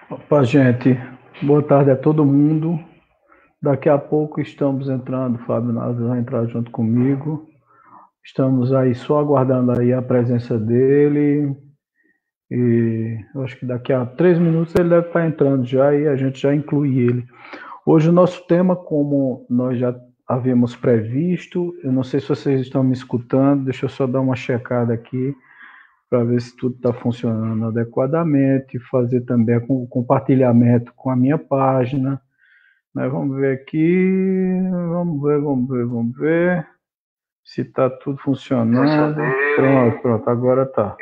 Opa, gente, boa tarde a todo mundo. Daqui a pouco estamos entrando, Fábio Naves vai entrar junto comigo. Estamos aí só aguardando aí a presença dele. E eu acho que daqui a 3 minutos ele deve estar entrando já e a gente já inclui ele. Hoje o nosso tema, como nós já havíamos previsto, eu não sei se vocês estão me escutando, deixa eu só dar uma checada aqui para ver se tudo está funcionando adequadamente, fazer também o compartilhamento com a minha página. Mas vamos ver aqui, vamos ver se está tudo funcionando. Pronto, agora tá.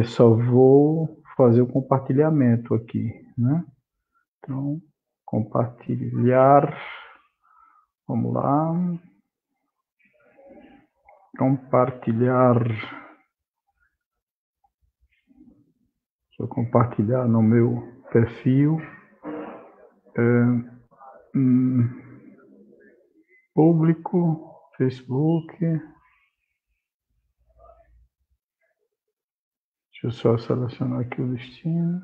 Só vou fazer o compartilhamento aqui, né? Então, compartilhar, vamos lá, compartilhar, deixa eu compartilhar no meu perfil, hum, público, Facebook. Deixa eu só selecionar aqui o destino.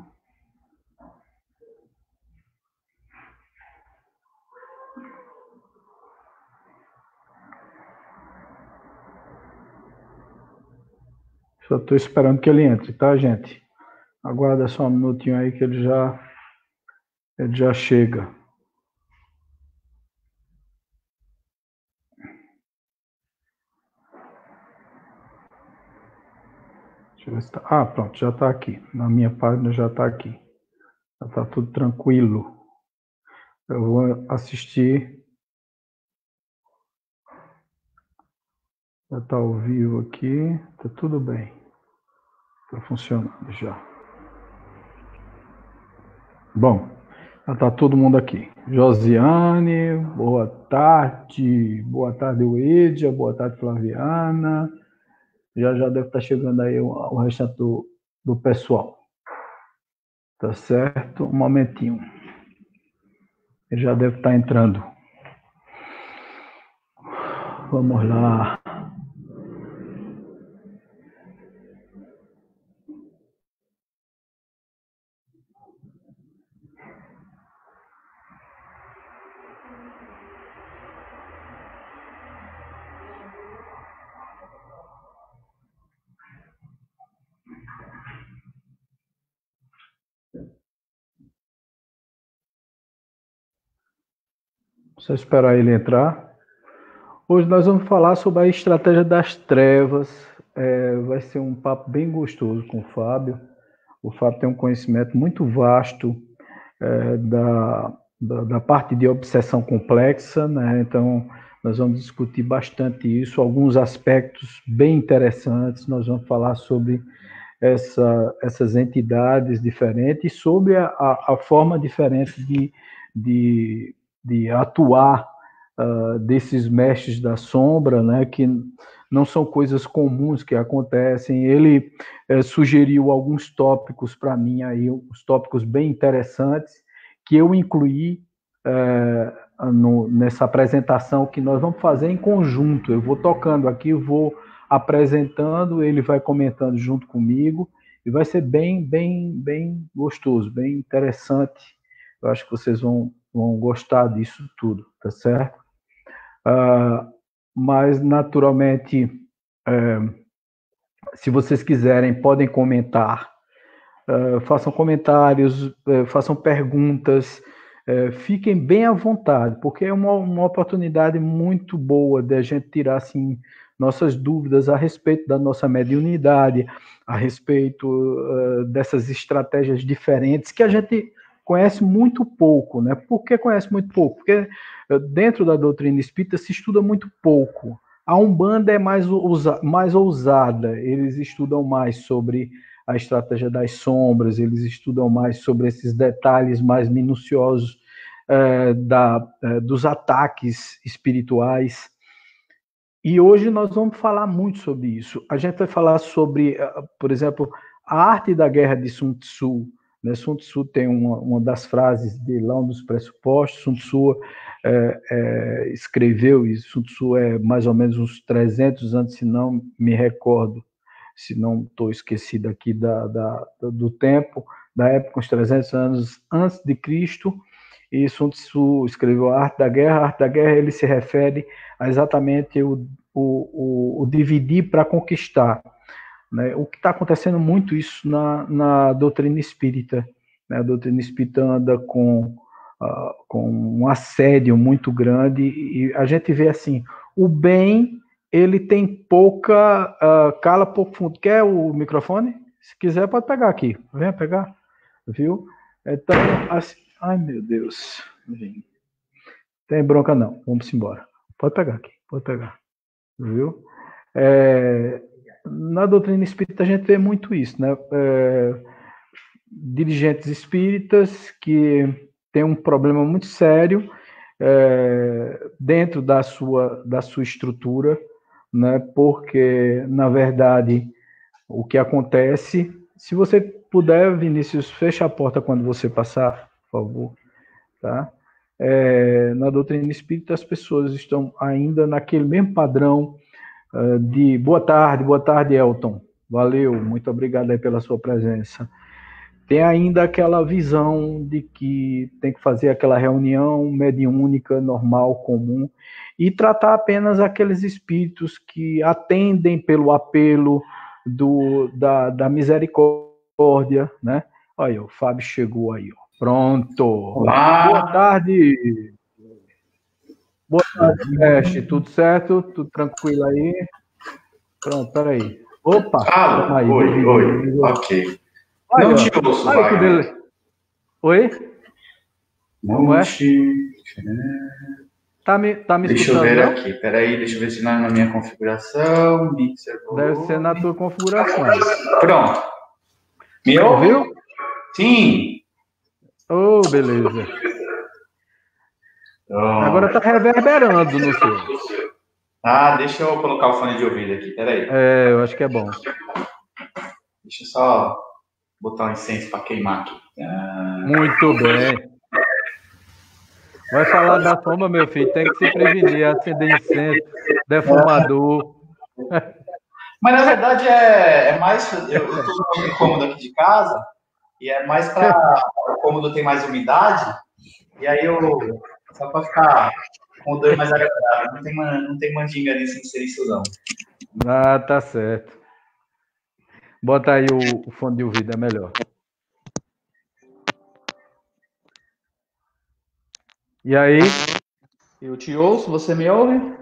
Só estou esperando que ele entre, tá, gente? Aguarda só um minutinho aí que ele já chega. Deixa eu ver se tá... Ah, pronto, já está aqui. Na minha página já está aqui. Já está tudo tranquilo. Eu vou assistir. Já está ao vivo aqui. Está tudo bem. Está funcionando já. Bom, já está todo mundo aqui. Josiane, boa tarde. Boa tarde, Uídia. Boa tarde, Flaviana. Já deve estar chegando aí o restante do pessoal. Tá certo? Um momentinho. Ele já deve estar entrando. Vamos lá. Só esperar ele entrar. Hoje nós vamos falar sobre a estratégia das trevas. Vai ser um papo bem gostoso com o Fábio. O Fábio tem um conhecimento muito vasto da parte de obsessão complexa, né? Então, nós vamos discutir bastante isso, alguns aspectos bem interessantes. Nós vamos falar sobre essas entidades diferentes, sobre a forma diferente de atuar desses mestres da sombra, né, que não são coisas comuns que acontecem. Ele sugeriu alguns tópicos para mim, aí, uns tópicos bem interessantes, que eu incluí nessa apresentação que nós vamos fazer em conjunto. Eu vou tocando aqui, vou apresentando, ele vai comentando junto comigo, e vai ser bem gostoso, bem interessante. Eu acho que vocês vão gostar disso tudo, tá certo? Mas, naturalmente, se vocês quiserem, podem comentar, façam comentários, façam perguntas, fiquem bem à vontade, porque é uma oportunidade muito boa de a gente tirar, assim, nossas dúvidas a respeito da nossa mediunidade, a respeito dessas estratégias diferentes que a gente conhece muito pouco, né? Por que conhece muito pouco? Porque dentro da doutrina espírita se estuda muito pouco. A Umbanda é mais ousada, eles estudam mais sobre a estratégia das sombras, eles estudam mais sobre esses detalhes mais minuciosos dos ataques espirituais. E hoje nós vamos falar muito sobre isso. A gente vai falar sobre, por exemplo, a arte da guerra de Sun Tzu. Né? Sun Tzu tem uma das frases dele lá, um dos pressupostos. Sun Tzu escreveu, e Sun Tzu é mais ou menos uns 300 anos, se não me recordo, se não estou esquecido aqui do tempo, da época, uns 300 anos antes de Cristo, e Sun Tzu escreveu A Arte da Guerra. A Arte da Guerra, ele se refere a exatamente o dividir para conquistar, né? O que está acontecendo muito isso na doutrina espírita, né? A doutrina espírita anda com um assédio muito grande, e a gente vê assim, o bem, ele tem pouca, cala pouco fundo. Quer o microfone? Se quiser, pode pegar aqui. Venha pegar, viu? Então, assim, ai meu Deus, vem. Tem bronca não, vamos embora. Pode pegar aqui, pode pegar, viu? Na doutrina espírita a gente vê muito isso, né? Dirigentes espíritas que têm um problema muito sério dentro da sua estrutura, né? Porque, na verdade, o que acontece, se você puder, Vinícius, fecha a porta quando você passar, por favor, tá? Na doutrina espírita, as pessoas estão ainda naquele mesmo padrão de boa tarde, Elton. Valeu, muito obrigado aí pela sua presença. Tem ainda aquela visão de que tem que fazer aquela reunião mediúnica, normal, comum, e tratar apenas aqueles espíritos que atendem pelo apelo da misericórdia, né? Olha, o Fábio chegou aí, ó. Pronto. Olá. Boa tarde. Boa tarde, Peste. Tudo certo? Tudo tranquilo aí? Pronto, peraí. Opa! Aí, oi. Ok. Olha, não te ouço, vai. Oi? Como é? Tá me Deixa escutando, eu ver não? aqui. Peraí, deixa eu ver se não é na minha configuração. Mixer volume. Deve ser na tua configuração. Pronto. Me ouviu? Sim. Oh, beleza. Agora tá reverberando no seu. Deixa eu colocar o fone de ouvido aqui, peraí. Eu acho que é bom. Deixa eu só botar um incenso para queimar aqui. Muito bem. Vai falar da sombra, meu filho, tem que se prevenir, acender incenso, defumador. Mas na verdade é mais. Eu estou no cômodo aqui de casa e é mais para o cômodo tem mais umidade, e aí eu. Só para ficar com o odor mais agradável. Não tem mandinga ali sem ser isso, não. Ah, tá certo. Bota aí o fone de ouvido, é melhor. E aí? Eu te ouço, você me ouve?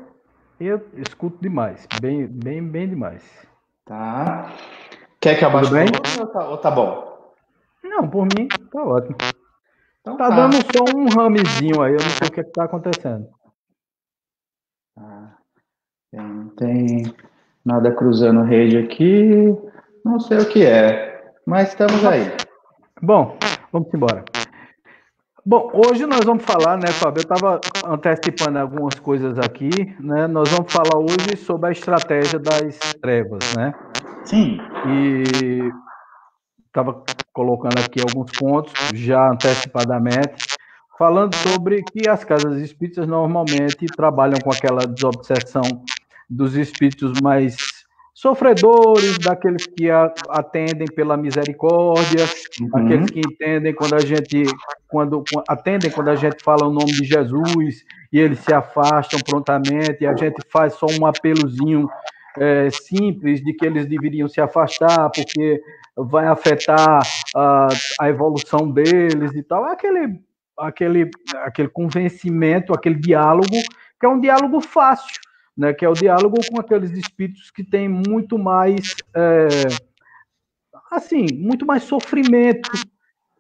Eu escuto demais, bem demais. Tá. Quer que eu abaixe Tudo bem? Ou tá bom? Não, por mim, tá ótimo. Então Tá dando só um ramezinho aí, eu não sei o que tá acontecendo. Não tem nada cruzando rede aqui, não sei o que é, mas estamos aí. Bom, vamos embora. Bom, hoje nós vamos falar, né, Fábio? Eu estava antecipando algumas coisas aqui, né? Nós vamos falar hoje sobre a estratégia das trevas, né? Sim. E estava colocando aqui alguns pontos, já antecipadamente, falando sobre que as casas espíritas normalmente trabalham com aquela desobsessão dos espíritos mais sofredores, daqueles que atendem pela misericórdia, aqueles que entendem atendem quando a gente fala o nome de Jesus e eles se afastam prontamente, e a gente faz só um apelozinho simples de que eles deveriam se afastar porque vai afetar a evolução deles e tal. É aquele convencimento, aquele diálogo, que é um diálogo fácil, né? Que é o diálogo com aqueles espíritos que têm muito mais, muito mais sofrimento,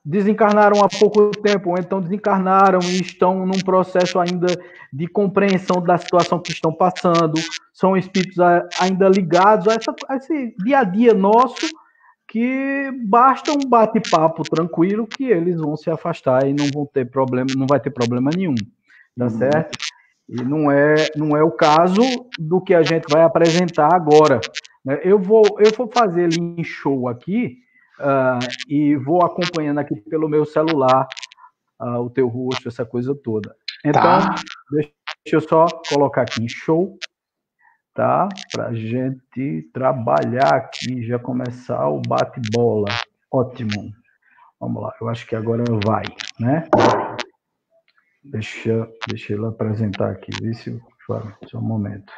desencarnaram há pouco tempo, ou então desencarnaram e estão num processo ainda de compreensão da situação que estão passando, são espíritos ainda ligados a esse dia a dia nosso, que basta um bate-papo tranquilo que eles vão se afastar e não vão ter problema, não vai ter problema nenhum, tá certo? E não é o caso do que a gente vai apresentar agora. Eu vou fazer ele em show aqui e vou acompanhando aqui pelo meu celular o teu rosto, essa coisa toda. Então, deixa eu só colocar aqui em show, tá? Para a gente trabalhar aqui, já começar o bate-bola. Ótimo. Vamos lá, eu acho que agora vai, né? Deixa eu apresentar aqui, vê se só um momento.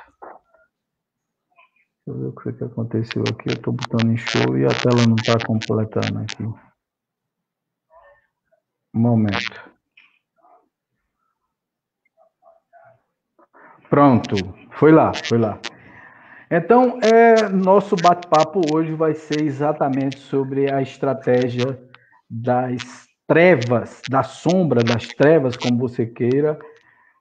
Deixa eu ver o que foi que aconteceu aqui. Eu estou botando em show e a tela não está completando aqui. Um momento. Pronto, foi lá. Então, nosso bate-papo hoje vai ser exatamente sobre a estratégia das trevas, da sombra das trevas, como você queira.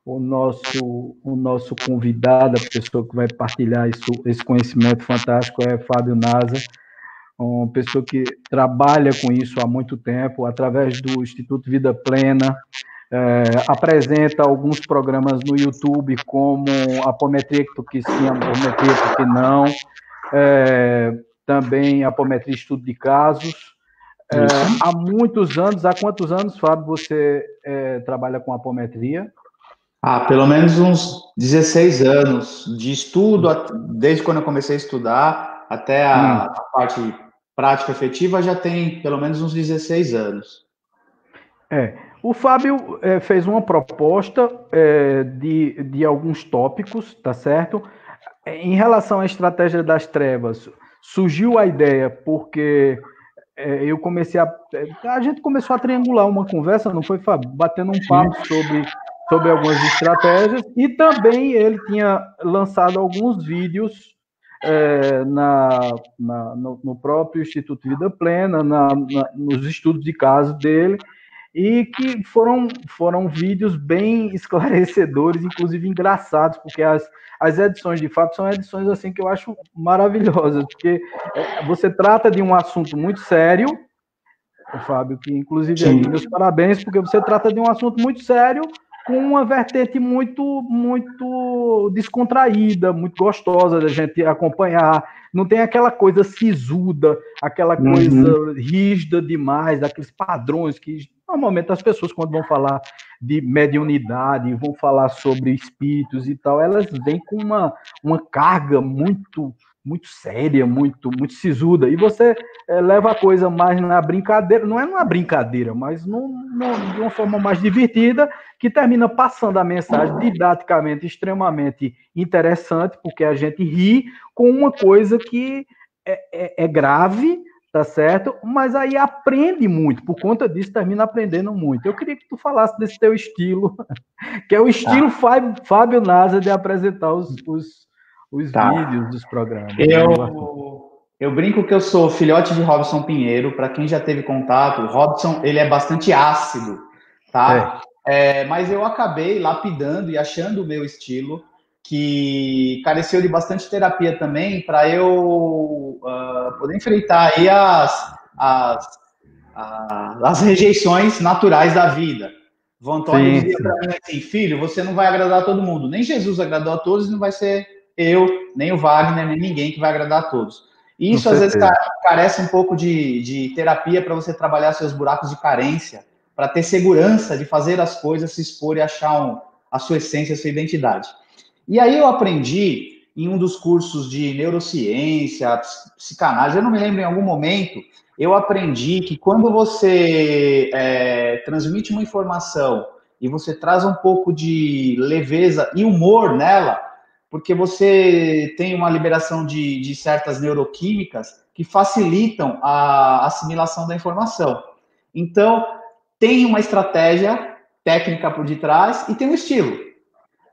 O nosso convidado, a pessoa que vai partilhar esse conhecimento fantástico é Fábio Nasa, uma pessoa que trabalha com isso há muito tempo, através do Instituto Vida Plena, apresenta alguns programas no YouTube, como Apometria que sim, Apometria porque não, também Apometria Estudo de Casos. Há muitos anos, há quantos anos, Fábio, você trabalha com apometria? Pelo menos uns 16 anos de estudo, desde quando eu comecei a estudar até a parte prática efetiva, já tem pelo menos uns 16 anos. O Fábio fez uma proposta de alguns tópicos, tá certo? Em relação à estratégia das trevas, surgiu a ideia porque eu comecei a gente começou a triangular uma conversa, não foi, Fábio? Batendo um papo sobre algumas estratégias, e também ele tinha lançado alguns vídeos no próprio Instituto Vida Plena, nos estudos de caso dele, e que foram vídeos bem esclarecedores, inclusive engraçados, porque as edições de Fábio são edições assim que eu acho maravilhosas, porque você trata de um assunto muito sério, Fábio, que inclusive aqui meus parabéns, porque você trata de um assunto muito sério, com uma vertente muito descontraída, muito gostosa da gente acompanhar. Não tem aquela coisa sisuda, aquela coisa rígida demais, daqueles padrões que normalmente as pessoas, quando vão falar de mediunidade, vão falar sobre espíritos e tal, elas vêm com uma carga muito séria, muito sisuda, e você leva a coisa mais na brincadeira, não é numa brincadeira, mas de uma forma mais divertida, que termina passando a mensagem didaticamente extremamente interessante, porque a gente ri com uma coisa que é grave, tá certo? Mas aí aprende muito, por conta disso termina aprendendo muito. Eu queria que tu falasse desse teu estilo, que é o estilo Fábio Nasa de apresentar os vídeos dos programas. Eu brinco que eu sou filhote de Robson Pinheiro. Para quem já teve contato, o Robson, ele é bastante ácido, tá? Mas eu acabei lapidando e achando o meu estilo, que careceu de bastante terapia também, para eu poder enfrentar aí as rejeições naturais da vida. Von Antônio dizia para mim assim: filho, você não vai agradar a todo mundo. Nem Jesus agradou a todos, não vai ser eu, nem o Wagner, nem ninguém que vai agradar a todos. E isso, às vezes, carece um pouco de terapia para você trabalhar seus buracos de carência, para ter segurança de fazer as coisas, se expor e achar a sua essência, a sua identidade. E aí eu aprendi, em um dos cursos de neurociência, psicanálise, eu não me lembro, em algum momento, eu aprendi que quando você transmite uma informação e você traz um pouco de leveza e humor nela, porque você tem uma liberação de certas neuroquímicas que facilitam a assimilação da informação. Então, tem uma estratégia técnica por detrás e tem um estilo.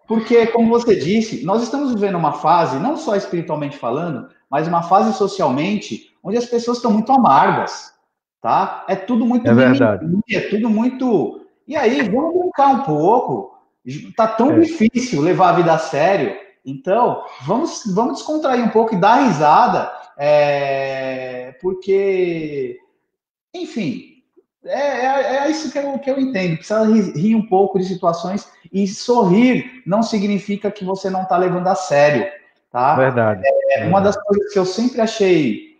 Porque, como você disse, nós estamos vivendo uma fase, não só espiritualmente falando, mas uma fase socialmente, onde as pessoas estão muito amargas, tá? É tudo muito verdade. É tudo muito... E aí, vamos brincar um pouco. Tá tão difícil levar a vida a sério. Então, vamos descontrair um pouco e dar risada, porque, enfim, é isso que eu entendo. Precisa rir um pouco de situações, e sorrir não significa que você não está levando a sério, tá? Verdade. Uma das coisas que eu sempre achei,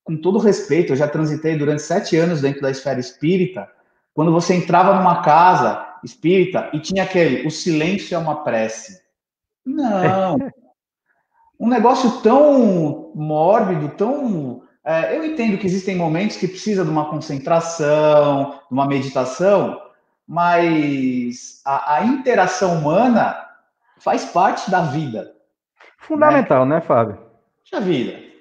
com todo respeito, eu já transitei durante 7 anos dentro da esfera espírita, quando você entrava numa casa espírita e tinha o silêncio é uma prece. Não. Um negócio tão mórbido, tão eu entendo que existem momentos que precisa de uma concentração, de uma meditação, mas a interação humana faz parte da vida. Fundamental, né, Fábio? Da vida.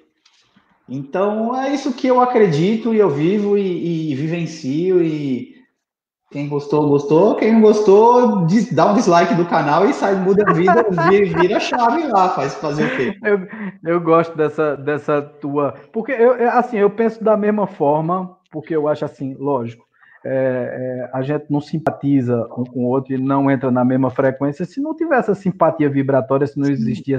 Então, é isso que eu acredito e eu vivo e vivencio. E quem gostou, gostou. Quem não gostou, dá um dislike do canal e sai, muda a vida, vira a chave lá, fazer o quê? Eu gosto dessa tua... Porque, assim, eu penso da mesma forma, porque eu acho assim, lógico, a gente não simpatiza um com o outro e não entra na mesma frequência. Se não tivesse essa simpatia vibratória, se não existia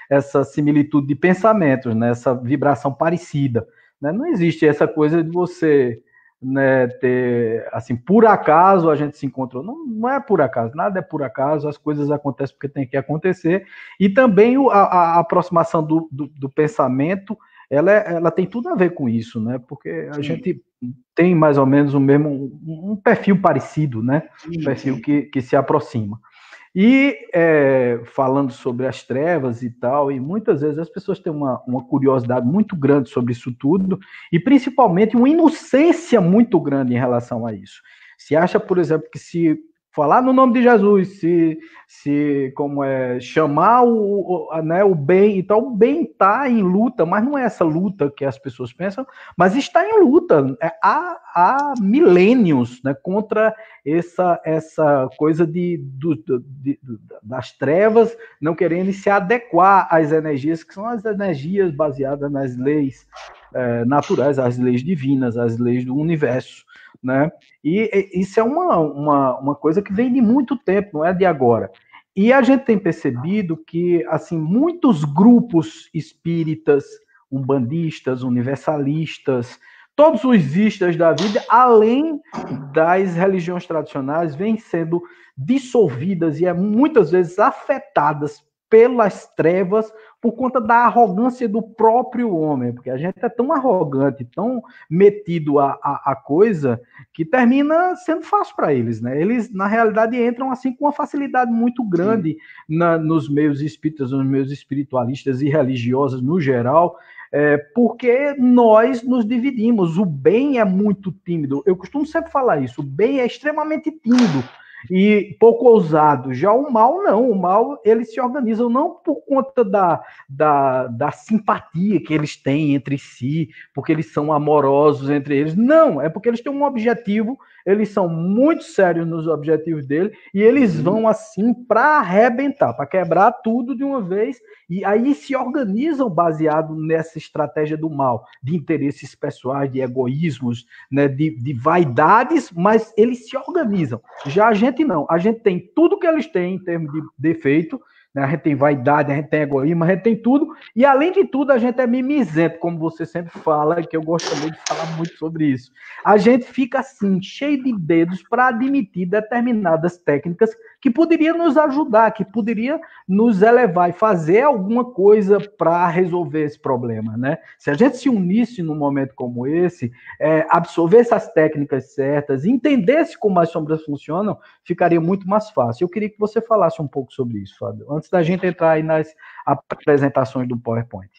essa similitude de pensamentos, né? Essa vibração parecida, né? Não existe essa coisa de você, né, ter, assim, por acaso a gente se encontrou. Não é por acaso, nada é por acaso, as coisas acontecem porque tem que acontecer. E também a aproximação do pensamento, ela tem tudo a ver com isso, né? Porque a gente tem mais ou menos um perfil parecido, né? Um perfil que se aproxima. E falando sobre as trevas e tal, e muitas vezes as pessoas têm uma curiosidade muito grande sobre isso tudo, e principalmente uma inocência muito grande em relação a isso. Se acha, por exemplo, que se falar no nome de Jesus, se chamar o bem e tal, o bem está em luta, mas não é essa luta que as pessoas pensam, mas está em luta há milênios, né, contra essa coisa das trevas não querendo se adequar às energias, que são as energias baseadas nas leis naturais, as leis divinas, as leis do universo, né? E isso é uma coisa que vem de muito tempo, não é de agora. E a gente tem percebido que, assim, muitos grupos espíritas, umbandistas, universalistas, todos os istas da vida, além das religiões tradicionais, vêm sendo dissolvidas e muitas vezes afetadas pelas trevas por conta da arrogância do próprio homem, porque a gente é tão arrogante, tão metido a coisa, que termina sendo fácil para eles, né? Eles, na realidade, entram assim com uma facilidade muito grande nos meios espíritas, nos meios espiritualistas e religiosos no geral, porque nós nos dividimos. O bem é muito tímido. Eu costumo sempre falar isso. O bem é extremamente tímido e pouco ousado. Já o mal, não. O mal, eles se organizam não por conta da simpatia que eles têm entre si, porque eles são amorosos entre eles. Não, é porque eles têm um objetivo, eles são muito sérios nos objetivos dele, e eles vão assim para arrebentar, para quebrar tudo de uma vez, e aí se organizam baseado nessa estratégia do mal, de interesses pessoais, de egoísmos, né, de vaidades, mas eles se organizam. Já a gente não, a gente tem tudo que eles têm em termos de defeito, né? A gente tem vaidade, a gente tem egoísmo, a gente tem tudo, e além de tudo a gente é mimizento, como você sempre fala, que eu gosto também de falar muito sobre isso. A gente fica assim, cheio de dedos para admitir determinadas técnicas que poderiam nos ajudar, que poderia nos elevar e fazer alguma coisa para resolver esse problema, né? Se a gente se unisse num momento como esse, absorvesse as técnicas certas, entendesse como as sombras funcionam, ficaria muito mais fácil. Eu queria que você falasse um pouco sobre isso, Fábio, antes da gente entrar aí nas apresentações do PowerPoint.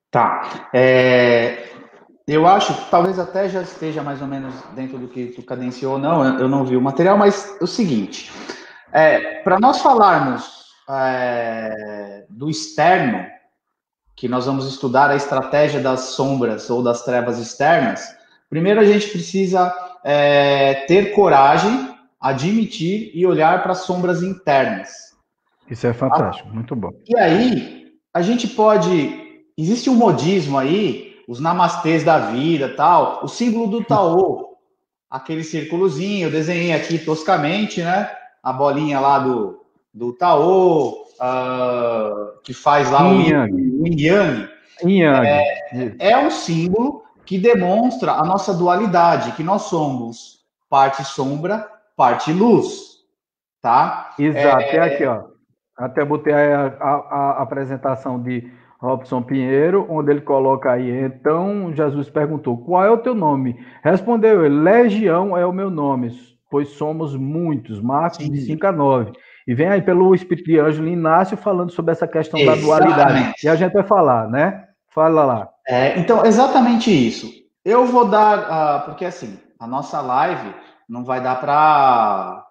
Tá. Eu acho que talvez até já esteja mais ou menos dentro do que tu cadenciou, não, eu não vi o material, mas é o seguinte, para nós falarmos do externo, que nós vamos estudar a estratégia das sombras ou das trevas externas, primeiro a gente precisa ter coragem, admitir e olhar para as sombras internas. Isso é fantástico, muito bom. E aí, a gente pode... Existe um modismo aí, os namastês da vida, tal, o símbolo do Taô, aquele círculozinho, eu desenhei aqui toscamente, né? A bolinha lá do Taô, que faz lá o Yin Yang. É um símbolo que demonstra a nossa dualidade, que nós somos parte sombra, parte luz, tá? Exato, é aqui, ó. Até botei a apresentação de Robson Pinheiro, onde ele coloca aí, então Jesus perguntou, qual é o teu nome? Respondeu ele, Legião é o meu nome, pois somos muitos, Marcos de 5-9. E vem aí pelo Espírito de Ângelo Inácio falando sobre essa questão da dualidade. E a gente vai falar, né? Fala lá. Então, exatamente isso. Eu vou dar, porque assim, a nossa live não vai dar para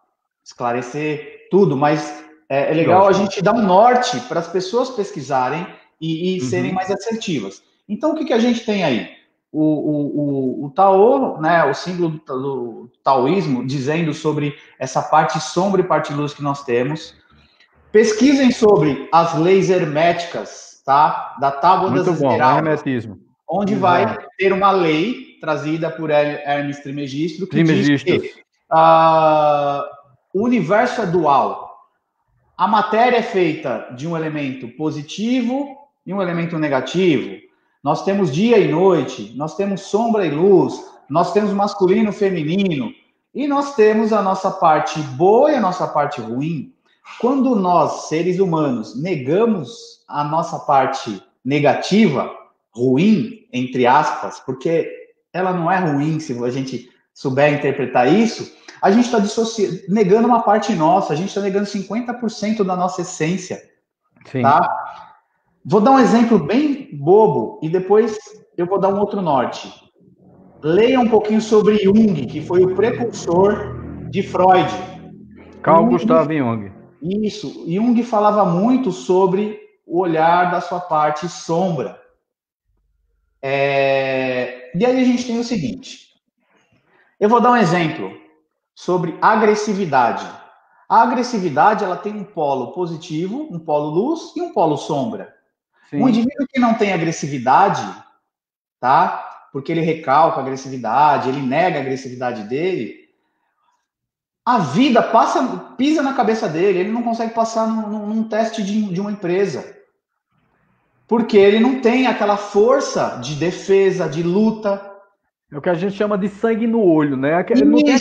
esclarecer tudo, mas é legal a Lógico. gente dar um norte para as pessoas pesquisarem e serem mais assertivas. Então, o que a gente tem aí? O Tao, né, o símbolo do taoísmo, dizendo sobre essa parte sombra e parte luz que nós temos. Pesquisem sobre as leis herméticas, tá? Da Tábua das Muito bom, o Esmeraldas, hermetismo. onde vai Exato. ter uma lei trazida por Hermes Trismegisto que diz Trimegistas. que o universo é dual. A matéria é feita de um elemento positivo e um elemento negativo. Nós temos dia e noite, nós temos sombra e luz, nós temos masculino e feminino, e nós temos a nossa parte boa e a nossa parte ruim. Quando nós, seres humanos, negamos a nossa parte negativa, ruim, entre aspas, porque ela não é ruim se a gente souber interpretar isso, a gente está negando uma parte nossa, a gente está negando 50% da nossa essência, Sim. tá? Vou dar um exemplo bem bobo e depois eu vou dar um outro norte. Leia um pouquinho sobre Jung, que foi o precursor de Freud. Carl Gustav Jung. Isso. Jung falava muito sobre o olhar da sua parte sombra. E aí a gente tem o seguinte. Eu vou dar um exemplo sobre agressividade. A agressividade, ela tem um polo positivo, um polo luz e um polo sombra. Sim. Um indivíduo que não tem agressividade, tá? Porque ele recalca a agressividade, ele nega a agressividade dele, a vida pisa na cabeça dele, ele não consegue passar num teste de uma empresa. Porque ele não tem aquela força de defesa, de luta. É o que a gente chama de sangue no olho, né? Não tem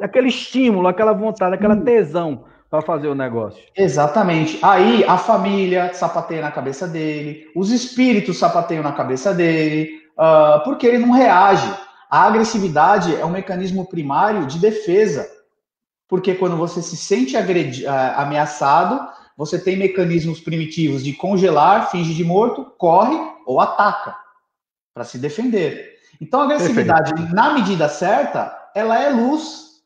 aquele estímulo, aquela vontade, aquela tesão para fazer o negócio. Exatamente. Aí a família sapateia na cabeça dele, os espíritos sapateiam na cabeça dele, porque ele não reage. A agressividade é um mecanismo primário de defesa. Porque quando você se sente ameaçado, você tem mecanismos primitivos de congelar, finge de morto, corre ou ataca para se defender. Então, a agressividade, na medida certa, ela é luz.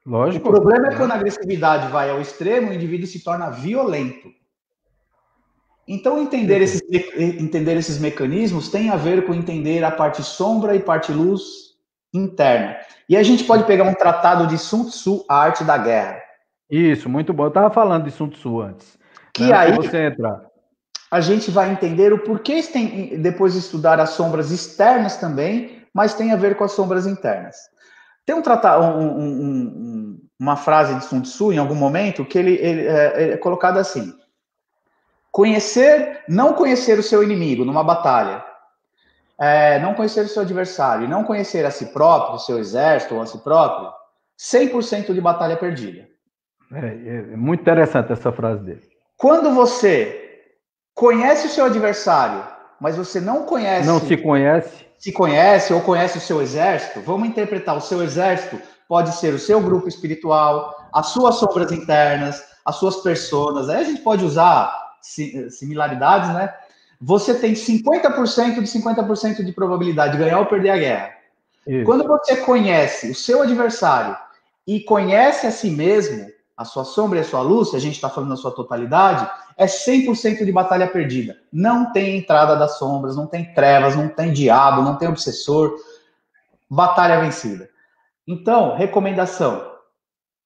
Lógico. O problema é quando a agressividade vai ao extremo, o indivíduo se torna violento. Então, entender esses mecanismos tem a ver com entender a parte sombra e parte luz interna. E a gente pode pegar um tratado de Sun Tzu, A Arte da Guerra. Isso, muito bom. Eu estava falando de Sun Tzu antes. Que aí você entrar. A gente vai entender o porquê depois de estudar as sombras externas também, mas tem a ver com as sombras internas. Tem uma frase de Sun Tzu, em algum momento, que ele é colocado assim: não conhecer o seu inimigo numa batalha, não conhecer o seu adversário, não conhecer a si próprio, o seu exército ou a si próprio, 100% de batalha perdida. É muito interessante essa frase dele. Quando você conhece o seu adversário, mas você não conhece... Não se conhece. Se conhece ou conhece o seu exército, vamos interpretar o seu exército, pode ser o seu grupo espiritual, as suas sombras internas, as suas personas, aí a gente pode usar similaridades, né? Você tem 50% de 50% de probabilidade de ganhar ou perder a guerra. Isso. Quando você conhece o seu adversário e conhece a si mesmo, a sua sombra e a sua luz, se a gente está falando na sua totalidade, é 100% de batalha perdida. Não tem entrada das sombras, não tem trevas, não tem diabo, não tem obsessor. Batalha vencida. Então, recomendação.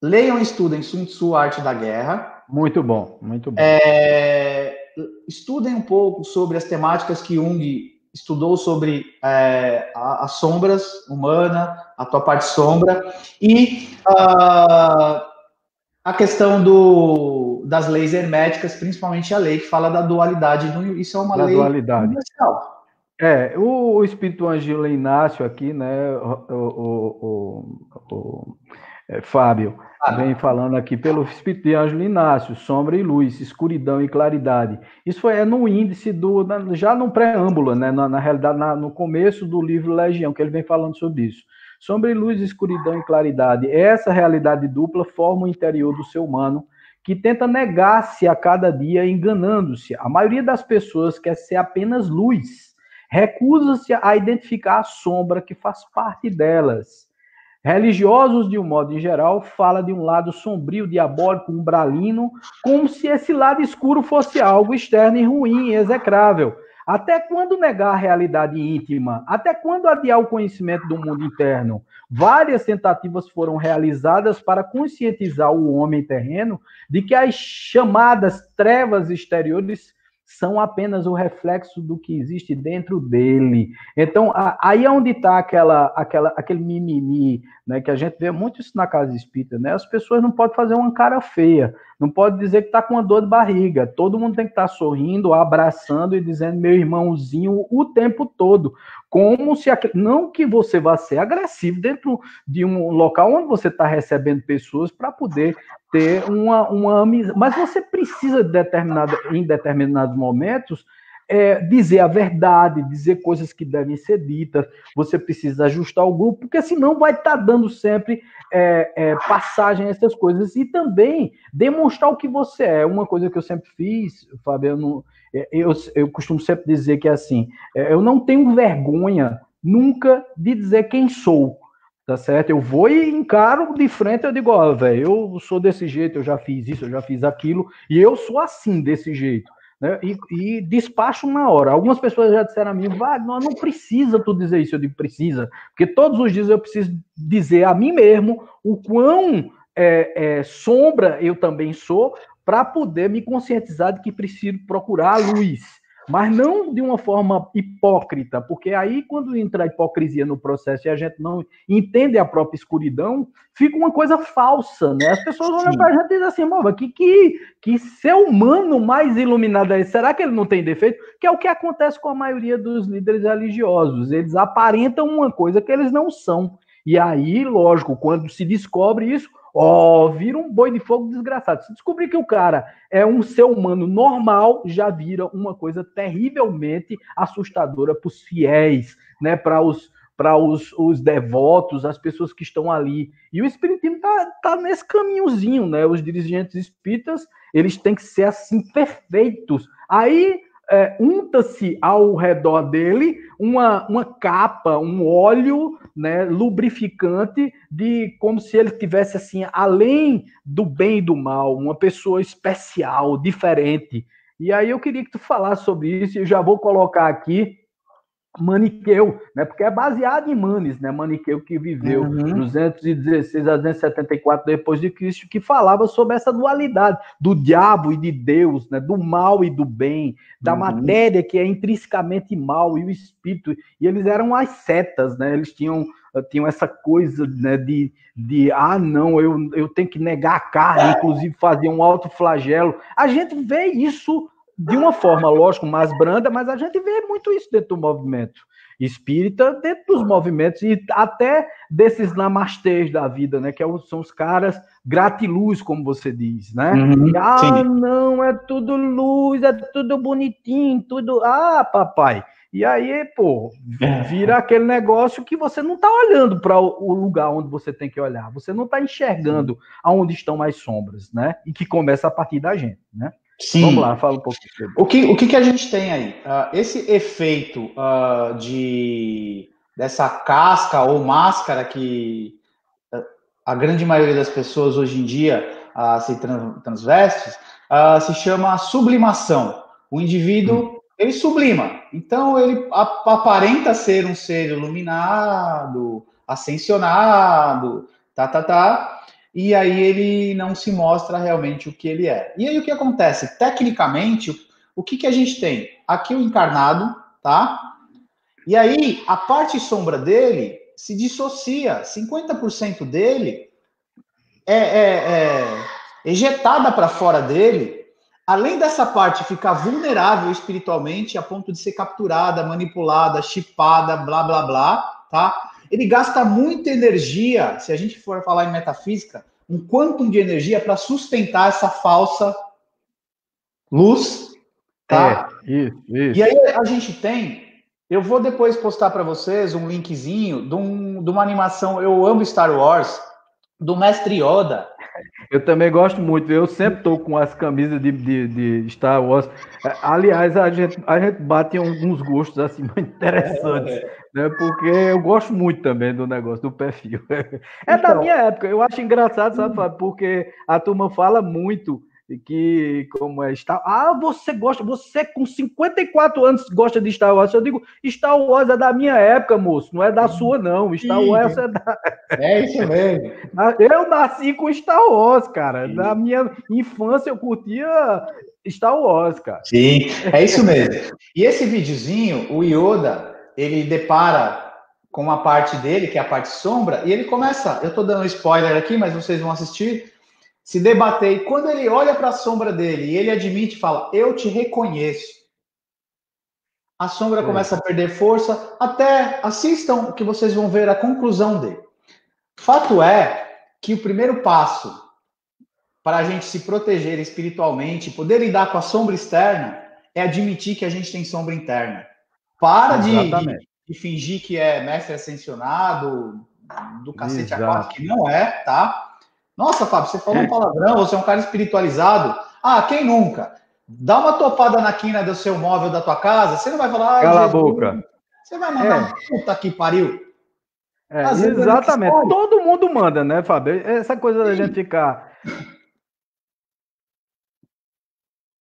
Leiam e estudem Sun Tzu, A Arte da Guerra. Muito bom, muito bom. Estudem um pouco sobre as temáticas que Jung estudou sobre as sombras humana, a tua parte sombra, e a questão das leis herméticas, principalmente a lei que fala da dualidade. Isso é uma lei universal. O Espírito Ângelo Inácio aqui, né, Fábio, vem falando aqui pelo Espírito de Ângelo Inácio, sombra e luz, escuridão e claridade. Isso é no índice já no preâmbulo, né, na realidade, no começo do livro Legião, que ele vem falando sobre isso. Sombra e luz, escuridão e claridade. Essa realidade dupla forma o interior do ser humano, que tenta negar-se a cada dia, enganando-se. A maioria das pessoas quer ser apenas luz, recusa-se a identificar a sombra que faz parte delas. Religiosos, de um modo em geral, fala de um lado sombrio, diabólico, umbralino, como se esse lado escuro fosse algo externo e ruim, e execrável. Até quando negar a realidade íntima? Até quando adiar o conhecimento do mundo interno? Várias tentativas foram realizadas para conscientizar o homem terreno de que as chamadas trevas exteriores são apenas o reflexo do que existe dentro dele. Então, aí é onde está aquele mimimi, né, que a gente vê muito isso na casa espírita, né? As pessoas não podem fazer uma cara feia, não pode dizer que está com uma dor de barriga. Todo mundo tem que estar sorrindo, abraçando e dizendo meu irmãozinho o tempo todo. Como se... Não que você vá ser agressivo dentro de um local onde você está recebendo pessoas para poder ter uma amizade. Mas você precisa, em determinados momentos, dizer a verdade, dizer coisas que devem ser ditas. Você precisa ajustar o grupo, porque senão vai estar dando sempre passagem a essas coisas. E também demonstrar o que você é. Uma coisa que eu sempre fiz, Fábio, eu costumo sempre dizer que é assim, eu não tenho vergonha nunca de dizer quem sou. Tá certo? Eu vou e encaro de frente, eu digo, ó, velho, eu sou desse jeito, eu já fiz isso, eu já fiz aquilo, e eu sou assim, desse jeito, né? E despacho na hora. Algumas pessoas já disseram a mim, não precisa tu dizer isso. Eu digo, precisa, porque todos os dias eu preciso dizer a mim mesmo o quão sombra eu também sou, para poder me conscientizar de que preciso procurar a luz. Mas não de uma forma hipócrita, porque aí quando entra a hipocrisia no processo e a gente não entende a própria escuridão, fica uma coisa falsa, né? As pessoas olham para a gente e dizem assim, mano, que ser humano mais iluminado é esse? Será que ele não tem defeito? Que é o que acontece com a maioria dos líderes religiosos. Eles aparentam uma coisa que eles não são. E aí, lógico, quando se descobre isso, vira um boi de fogo desgraçado. Se descobrir que o cara é um ser humano normal, já vira uma coisa terrivelmente assustadora para os fiéis, né? Para os devotos, as pessoas que estão ali. E o espiritismo tá nesse caminhozinho, né? Os dirigentes espíritas, eles têm que ser assim perfeitos. Aí unta-se ao redor dele uma capa, um óleo, né, lubrificante, de como se ele tivesse assim, além do bem e do mal, uma pessoa especial, diferente. E aí eu queria que tu falasse sobre isso, e eu já vou colocar aqui Maniqueu, né? Porque é baseado em Manes, né? Maniqueu, que viveu 216 a 274 depois de Cristo, que falava sobre essa dualidade do diabo e de Deus, né? Do mal e do bem, da matéria que é intrinsecamente mal e o espírito. E eles eram as setas, né? Eles tinham essa coisa, né, não, eu tenho que negar a carne, inclusive fazer um autoflagelo. A gente vê isso de uma forma, lógico, mais branda, mas a gente vê muito isso dentro do movimento espírita, dentro dos movimentos, e até desses namastês da vida, né, que são os caras gratiluz, como você diz, né? Não, é tudo luz, é tudo bonitinho, tudo... papai... E aí, vira aquele negócio que você não está olhando para o lugar onde você tem que olhar. Você não está enxergando aonde estão as sombras, né? E que começa a partir da gente, né? Sim. Vamos lá, fala um pouquinho. O que a gente tem aí? Esse efeito dessa casca ou máscara que a grande maioria das pessoas hoje em dia se transveste, se chama sublimação. O indivíduo, ele sublima. Então, ele aparenta ser um ser iluminado, ascensionado, e aí ele não se mostra realmente o que ele é. E aí o que acontece? Tecnicamente, o que a gente tem? Aqui o encarnado, tá? E aí a parte sombra dele se dissocia. 50% dele é ejetada para fora dele. Além dessa parte ficar vulnerável espiritualmente a ponto de ser capturada, manipulada, chipada, blá, blá, blá, tá? Ele gasta muita energia, se a gente for falar em metafísica, um quantum de energia para sustentar essa falsa luz, tá? Isso. E aí a gente tem, eu vou depois postar para vocês um linkzinho de uma animação, eu amo Star Wars, do Mestre Yoda, Eu também gosto muito, eu sempre estou com as camisas de Star Wars. Aliás, a gente bate em alguns gostos assim muito interessantes, né? Porque eu gosto muito também do negócio, do perfil. É da Então, minha época, eu acho engraçado, sabe, Fábio? Porque a turma fala muito que como é Star você com 54 anos gosta de Star Wars. Eu digo, Star Wars é da minha época, moço, não é da sua, não. Star Wars é da. é isso mesmo. Eu nasci com Star Wars, cara. Na minha infância eu curtia Star Wars, cara. Sim, é isso mesmo. E esse videozinho, o Yoda, ele depara com uma parte dele, que é a parte sombra, e ele começa, eu estou dando spoiler aqui, mas vocês vão assistir, se debater. E quando ele olha para a sombra dele e ele admite, fala, eu te reconheço. A sombra começa a perder força, até assistam que vocês vão ver a conclusão dele. Fato é que o primeiro passo para a gente se proteger espiritualmente, poder lidar com a sombra externa, é admitir que a gente tem sombra interna. Para de fingir que é mestre ascensionado, do cacete a quatro, que não é, tá? Nossa, Fábio, você falou um palavrão, você é um cara espiritualizado. Ah, quem nunca? Dá uma topada na quina do seu móvel da tua casa, você não vai falar, cala Jesus, a boca. Você vai mandar puta que pariu. Exatamente. Todo mundo manda, né, Fábio? Essa coisa da gente ficar...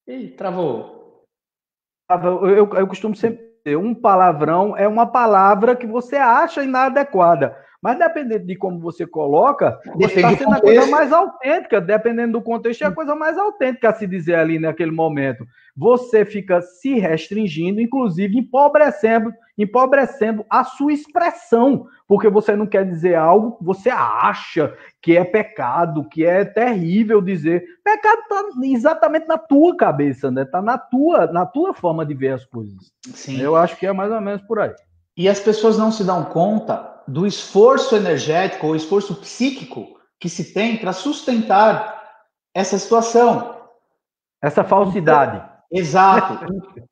Ih, travou. Eu costumo sempre dizer, um palavrão é uma palavra que você acha inadequada. Mas dependendo de como você coloca, você está sendo a coisa mais autêntica. Dependendo do contexto, é a coisa mais autêntica a se dizer ali naquele momento. Você fica se restringindo, inclusive empobrecendo a sua expressão. Porque você não quer dizer algo que você acha que é pecado, que é terrível dizer. Pecado está exatamente na tua cabeça, né? Está na tua forma de ver as coisas. Sim. Eu acho que é mais ou menos por aí. E as pessoas não se dão conta do esforço energético ou esforço psíquico que se tem para sustentar essa situação. Essa falsidade. Então, exato.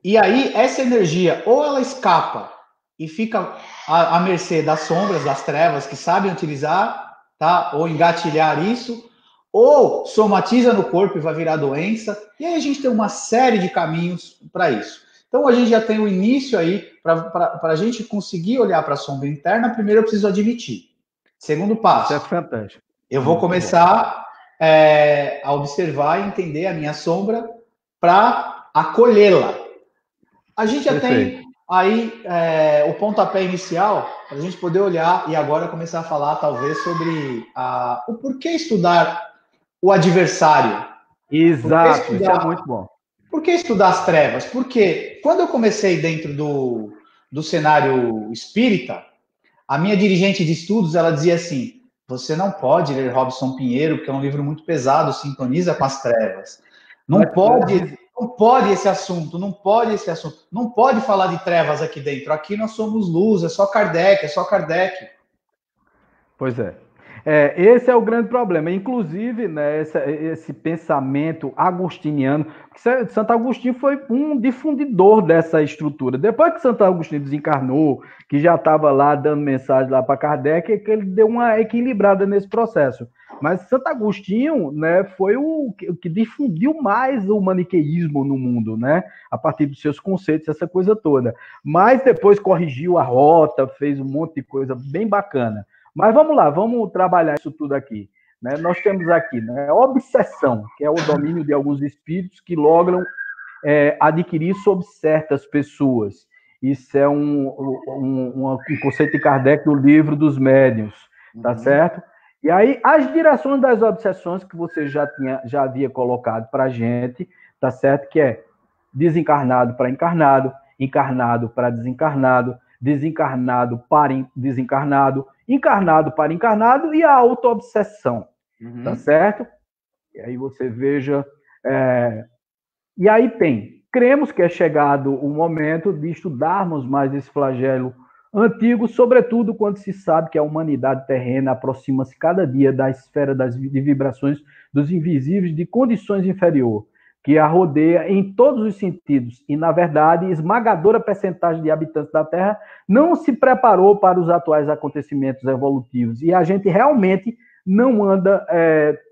E aí, essa energia, ou ela escapa e fica à mercê das sombras, das trevas, que sabem utilizar, tá? Ou engatilhar isso, ou somatiza no corpo e vai virar doença. E aí a gente tem uma série de caminhos para isso. Então, a gente já tem o início aí, para a gente conseguir olhar para a sombra interna, primeiro eu preciso admitir. Segundo passo. Isso é fantástico. Eu vou começar a observar e entender a minha sombra para acolhê-la. A gente já tem aí o pontapé inicial para a gente poder olhar e agora começar a falar, talvez, sobre o porquê estudar o adversário. Exato, isso é muito bom. Por que estudar as trevas? Porque quando eu comecei dentro do cenário espírita, a minha dirigente de estudos, ela dizia assim, você não pode ler Robson Pinheiro, porque é um livro muito pesado, sintoniza com as trevas. Não pode esse assunto, não pode falar de trevas aqui dentro. Aqui nós somos luz, é só Kardec. Pois é. Esse é o grande problema. Inclusive, né, esse pensamento agostiniano, Santo Agostinho foi um difundidor dessa estrutura. Depois que Santo Agostinho desencarnou, que já estava lá dando mensagem lá para Kardec, é que ele deu uma equilibrada nesse processo. Mas Santo Agostinho, né, foi o que difundiu mais o maniqueísmo no mundo, né, a partir dos seus conceitos, essa coisa toda. Mas depois corrigiu a rota, fez um monte de coisa bem bacana. Mas vamos lá, vamos trabalhar isso tudo aqui. Né? Nós temos aqui, né, obsessão, que é o domínio de alguns espíritos que logram adquirir sobre certas pessoas. Isso é um conceito de Kardec do livro dos médiuns, tá certo? E aí, as direções das obsessões que você já havia colocado para a gente, tá certo? Que é desencarnado para encarnado, encarnado para desencarnado, desencarnado para desencarnado, encarnado para encarnado e a auto-obsessão, tá certo? E aí você veja... E aí cremos que é chegado o momento de estudarmos mais esse flagelo antigo, sobretudo quando se sabe que a humanidade terrena aproxima-se cada dia da esfera de vibrações dos invisíveis de condições inferior, que a rodeia em todos os sentidos, e, na verdade, esmagadora percentagem de habitantes da Terra não se preparou para os atuais acontecimentos evolutivos, e a gente realmente não anda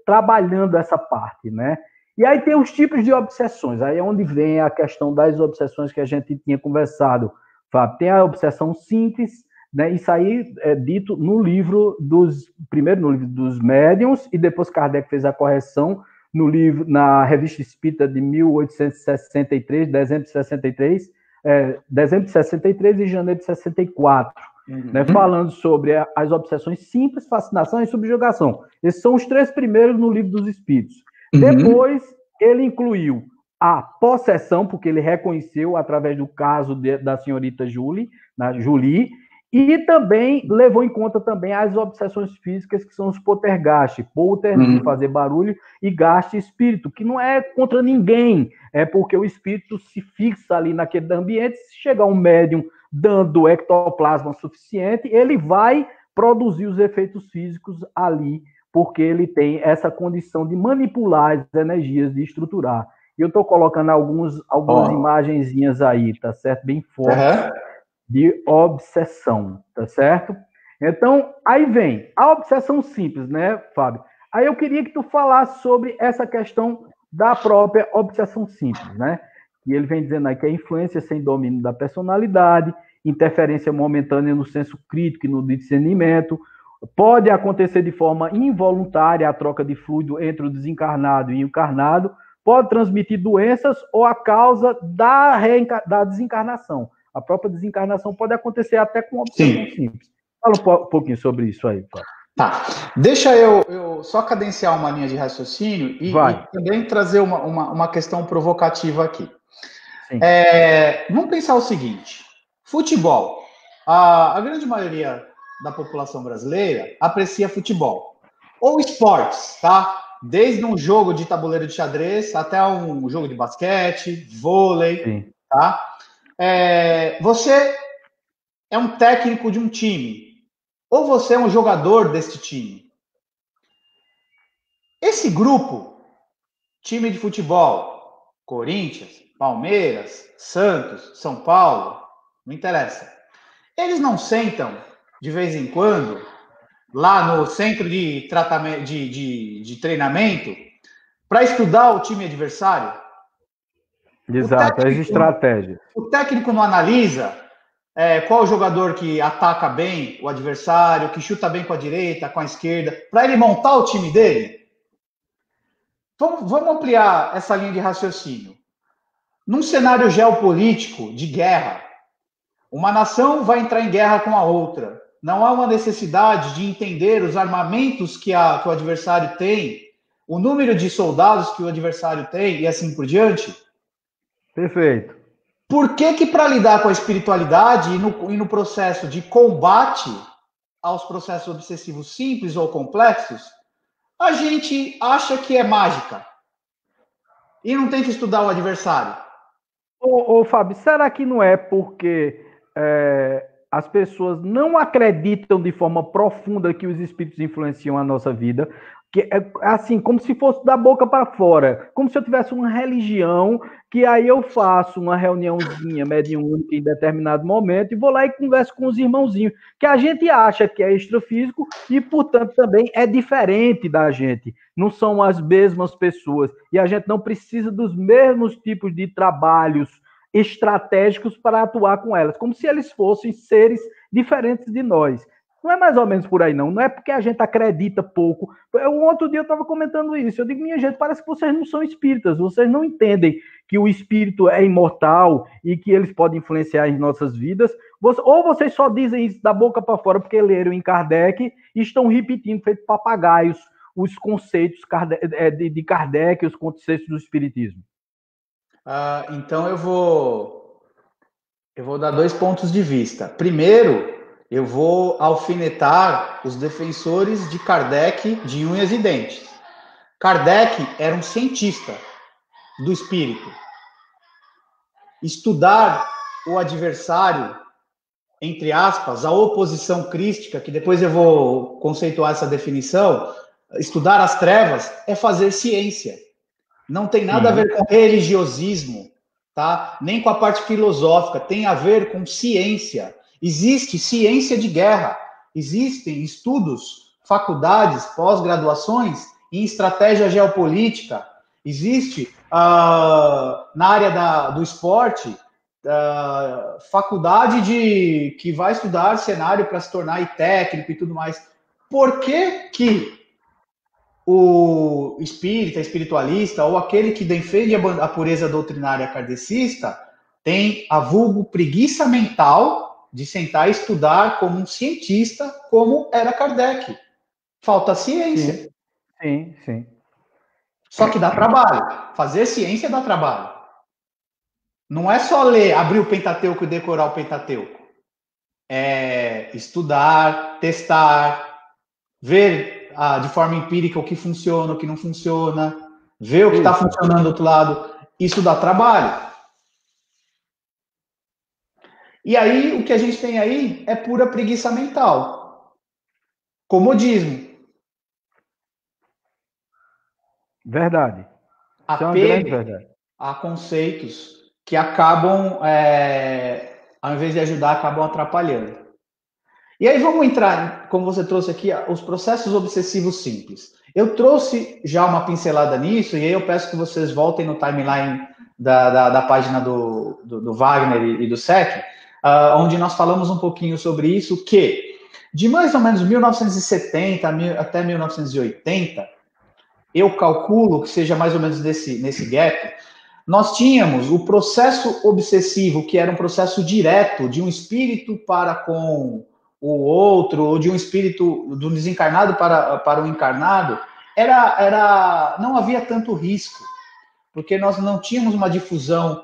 trabalhando essa parte, né? E aí tem os tipos de obsessões, aí é onde vem a questão das obsessões que a gente tinha conversado, Fábio. Tem a obsessão simples, né? Isso aí é dito no livro primeiro no livro dos médiuns, e depois Kardec fez a correção no livro, na Revista Espírita de 1863, dezembro de 63, dezembro de 63 e janeiro de 64, né, falando sobre as obsessões simples, fascinação e subjugação. Esses são os 3 primeiros no livro dos Espíritos. Depois, ele incluiu a possessão, porque ele reconheceu através do caso da senhorita Julie, e também levou em conta também as obsessões físicas, que são os poltergeist, de fazer barulho, e gaste espírito, que não é contra ninguém, é porque o espírito se fixa ali naquele ambiente. Se chegar um médium dando ectoplasma suficiente, ele vai produzir os efeitos físicos ali, porque ele tem essa condição de manipular as energias, de estruturar. E eu estou colocando algumas imagenzinhas aí, tá certo? Bem fortes, de obsessão, tá certo? Então, aí vem a obsessão simples, né, Fábio? Aí eu queria que tu falasse sobre essa questão da própria obsessão simples, né? E ele vem dizendo aí que é influência sem domínio da personalidade, interferência momentânea no senso crítico e no discernimento, pode acontecer de forma involuntária a troca de fluido entre o desencarnado e o encarnado, pode transmitir doenças ou a causa da desencarnação. A própria desencarnação pode acontecer até com obsessão simples. Fala um pouquinho sobre isso aí, Fábio. Tá. Deixa eu só cadenciar uma linha de raciocínio e também trazer uma questão provocativa aqui. Vamos pensar o seguinte: futebol. A grande maioria da população brasileira aprecia futebol. Ou esportes, tá? Desde um jogo de tabuleiro de xadrez até um jogo de basquete, vôlei, tá? Você é um técnico de um time, ou você é um jogador desse time. Esse grupo, time de futebol, Corinthians, Palmeiras, Santos, São Paulo, não interessa. Eles não sentam, de vez em quando, lá no centro de tratamento, de treinamento, para estudar o time adversário? Exato, as estratégias. O técnico não analisa qual jogador que ataca bem o adversário, que chuta bem com a direita, com a esquerda, para ele montar o time dele? Vamos ampliar essa linha de raciocínio. Num cenário geopolítico de guerra, uma nação vai entrar em guerra com a outra. Não há uma necessidade de entender os armamentos que o adversário tem, o número de soldados que o adversário tem e assim por diante? Perfeito. Por que para lidar com a espiritualidade e no processo de combate aos processos obsessivos simples ou complexos, a gente acha que é mágica e não tem que estudar o adversário? Ô Fábio, será que não é porque as pessoas não acreditam de forma profunda que os espíritos influenciam a nossa vida? Que é assim, como se fosse da boca para fora, como se eu tivesse uma religião, que aí eu faço uma reuniãozinha mediúnica em determinado momento e vou lá e converso com os irmãozinhos, que a gente acha que é extrafísico e, portanto, também é diferente da gente. Não são as mesmas pessoas e a gente não precisa dos mesmos tipos de trabalhos estratégicos para atuar com elas, como se eles fossem seres diferentes de nós. Não é mais ou menos por aí, não. Não é porque a gente acredita pouco. Um outro dia eu estava comentando isso. Eu digo, minha gente, parece que vocês não são espíritas. Vocês não entendem que o espírito é imortal e que eles podem influenciar em nossas vidas. Ou vocês só dizem isso da boca para fora porque leram em Kardec e estão repetindo, feito papagaios, os conceitos de Kardec, os conceitos do espiritismo. Então eu vou dar 2 pontos de vista. Primeiro, eu vou alfinetar os defensores de Kardec de unhas e dentes. Kardec era um cientista do espírito. Estudar o adversário, entre aspas, a oposição crística, que depois eu vou conceituar essa definição, estudar as trevas é fazer ciência. Não tem nada a ver com religiosismo, tá? Nem com a parte filosófica, tem a ver com ciência. Existe ciência de guerra, existem estudos faculdades, pós-graduações em estratégia geopolítica. Existe, na área do esporte, faculdade que vai estudar cenário para se tornar técnico e tudo mais. Por que o espírita, espiritualista, ou aquele que defende a pureza doutrinária kardecista tem a vulgo preguiça mental de sentar e estudar como um cientista, como era Kardec? Falta ciência. Sim. Só que dá trabalho. Fazer ciência dá trabalho. Não é só ler, abrir o Pentateuco e decorar o Pentateuco. É estudar, testar, ver de forma empírica o que funciona, o que não funciona, ver o que está funcionando do outro lado. Isso dá trabalho. E aí, o que a gente tem aí é pura preguiça mental. Comodismo. Verdade. Apego a conceitos que acabam, ao invés de ajudar, acabam atrapalhando. E aí vamos entrar, como você trouxe aqui, os processos obsessivos simples. Eu trouxe já uma pincelada nisso, e aí eu peço que vocês voltem no timeline da página do Wagner e do Sec, onde nós falamos um pouquinho sobre isso, que de mais ou menos 1970 até 1980, eu calculo que seja mais ou menos nesse gap, nós tínhamos o processo obsessivo, que era um processo direto de um espírito para com o outro, ou de um espírito do desencarnado para o encarnado, não havia tanto risco, porque nós não tínhamos uma difusão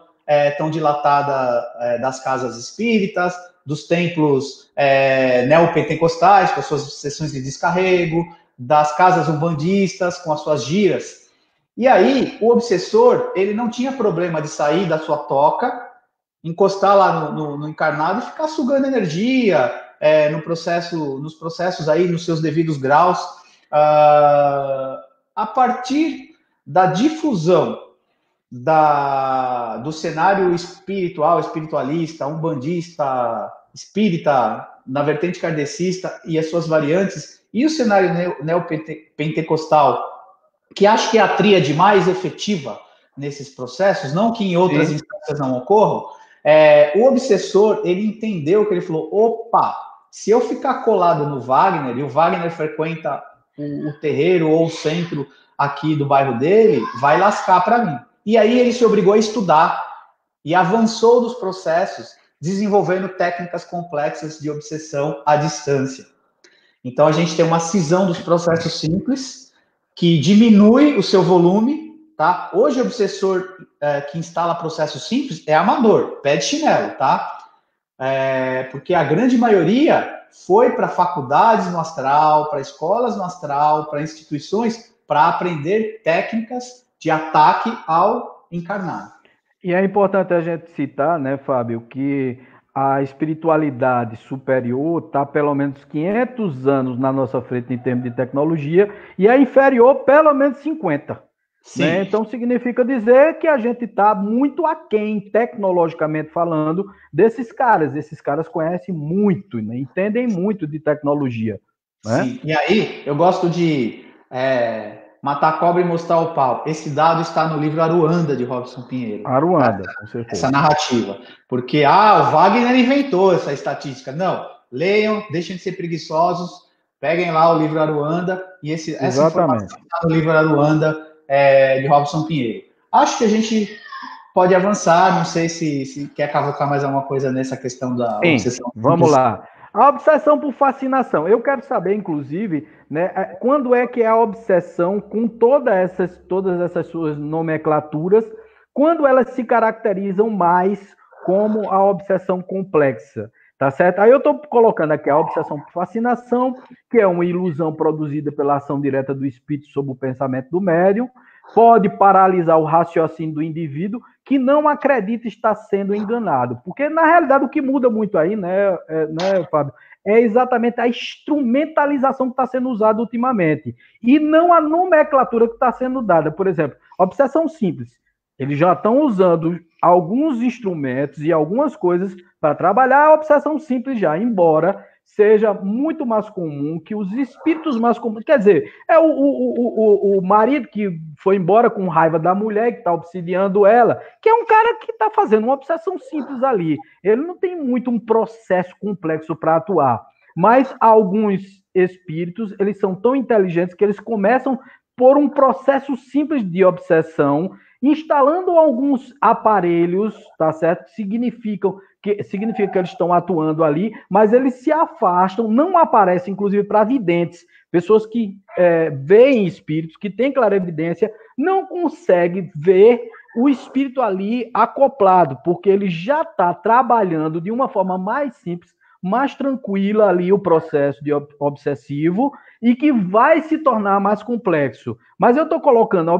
tão dilatada das casas espíritas, dos templos neopentecostais, com as suas sessões de descarrego, das casas umbandistas, com as suas giras. E aí, o obsessor, ele não tinha problema de sair da sua toca, encostar lá no encarnado e ficar sugando energia, nos processos aí, nos seus devidos graus, a partir da difusão do cenário espiritual, espiritualista, umbandista, espírita, na vertente kardecista e as suas variantes, e o cenário neopentecostal, que acho que é a tríade mais efetiva nesses processos, não que em outras instâncias não ocorram, o obsessor, ele entendeu que ele falou, opa, se eu ficar colado no Wagner, e o Wagner frequenta o terreiro ou o centro aqui do bairro dele, vai lascar para mim. E aí ele se obrigou a estudar e avançou dos processos, desenvolvendo técnicas complexas de obsessão à distância. Então a gente tem uma cisão dos processos simples, que diminui o seu volume, tá? Hoje o obsessor que instala processos simples é amador, pé de chinelo, tá? Porque a grande maioria foi para faculdades no astral, para escolas no astral, para instituições, para aprender técnicas de ataque ao encarnado. E é importante a gente citar, né, Fábio, que a espiritualidade superior está pelo menos 500 anos na nossa frente em termos de tecnologia e a inferior pelo menos 50. Né? Então significa dizer que a gente está muito aquém, tecnologicamente falando, desses caras. Esses caras conhecem muito, né? Entendem muito de tecnologia. Né? Sim. E aí, eu gosto de matar a cobra e mostrar o pau. Esse dado está no livro Aruanda, de Robson Pinheiro. Aruanda, com certeza. Essa narrativa. Porque, o Wagner inventou essa estatística. Não, leiam, deixem de ser preguiçosos, peguem lá o livro Aruanda, e essa informação está no livro Aruanda, de Robson Pinheiro. Acho que a gente pode avançar, não sei se quer cavocar mais alguma coisa nessa questão da obsessão. Vamos lá. A obsessão por fascinação. Eu quero saber, inclusive, né, quando é que é a obsessão com todas essas suas nomenclaturas, quando elas se caracterizam mais como a obsessão complexa, tá certo? Aí eu estou colocando aqui a obsessão por fascinação, que é uma ilusão produzida pela ação direta do espírito sobre o pensamento do médium, pode paralisar o raciocínio do indivíduo que não acredita estar sendo enganado. Porque, na realidade, o que muda muito aí, né, Fábio, é exatamente a instrumentalização que está sendo usada ultimamente. E não a nomenclatura que está sendo dada. Por exemplo, obsessão simples. Eles já estão usando alguns instrumentos e algumas coisas para trabalhar a obsessão simples já, embora seja muito mais comum, que os espíritos mais comuns, quer dizer, é o marido que foi embora com raiva da mulher, que está obsidiando ela, que é um cara que está fazendo uma obsessão simples ali. Ele não tem muito um processo complexo para atuar. Mas alguns espíritos, eles são tão inteligentes que eles começam por um processo simples de obsessão, instalando alguns aparelhos, tá certo? Significa que eles estão atuando ali, mas eles se afastam, não aparecem, inclusive, para videntes. Pessoas que veem espíritos, que têm clarevidência, não conseguem ver o espírito ali acoplado, porque ele já está trabalhando de uma forma mais simples, mais tranquila ali o processo de obsessivo e que vai se tornar mais complexo. Mas eu estou colocando a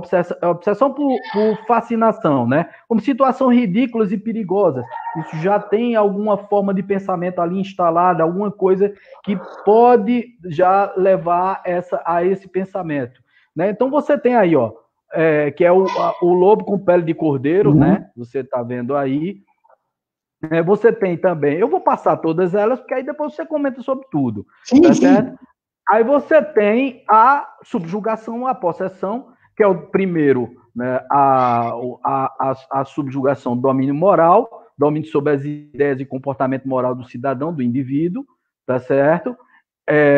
obsessão por fascinação, né? Como situações ridículas e perigosas. Isso já tem alguma forma de pensamento ali instalada, alguma coisa que pode já levar a esse pensamento, né? Então você tem aí, ó, que é o lobo com pele de cordeiro, né? Você está vendo aí. Você tem também, eu vou passar todas elas, porque aí depois você comenta sobre tudo. Sim, tá sim. Certo? Aí você tem a subjugação, a possessão, que é o primeiro, né, a subjugação do domínio moral, domínio sobre as ideias e comportamento moral do cidadão, do indivíduo, tá certo?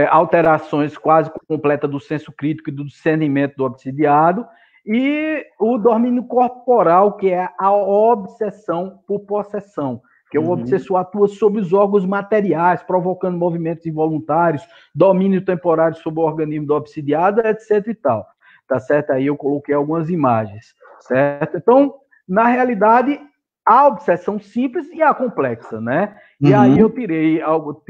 Alterações quase completas do senso crítico e do discernimento do obsidiado, e o domínio corporal, que é a obsessão por possessão, que o obsessor atua sobre os órgãos materiais, provocando movimentos involuntários, domínio temporário sobre o organismo do obsidiado, etc. e tal. Tá certo? Aí eu coloquei algumas imagens, certo? Então, na realidade, a obsessão simples e a complexa, né? E aí eu tirei algo,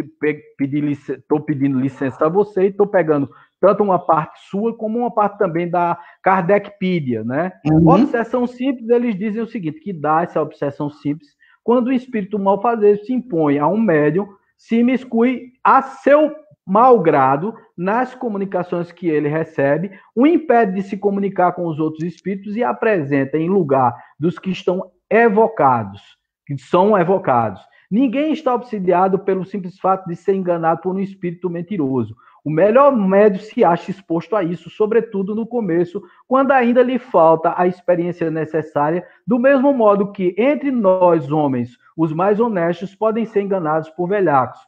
estou pedindo licença a você e estou pegando tanto uma parte sua como uma parte também da Kardecpedia, né? Obsessão simples, eles dizem o seguinte, que dá essa obsessão simples quando o espírito malfazejo se impõe a um médium, se imiscui a seu mau grado nas comunicações que ele recebe, o impede de se comunicar com os outros espíritos e apresenta em lugar dos que estão evocados, que são evocados. Ninguém está obsidiado pelo simples fato de ser enganado por um espírito mentiroso. O melhor médium se acha exposto a isso, sobretudo no começo, quando ainda lhe falta a experiência necessária, do mesmo modo que, entre nós, homens, os mais honestos podem ser enganados por velhacos.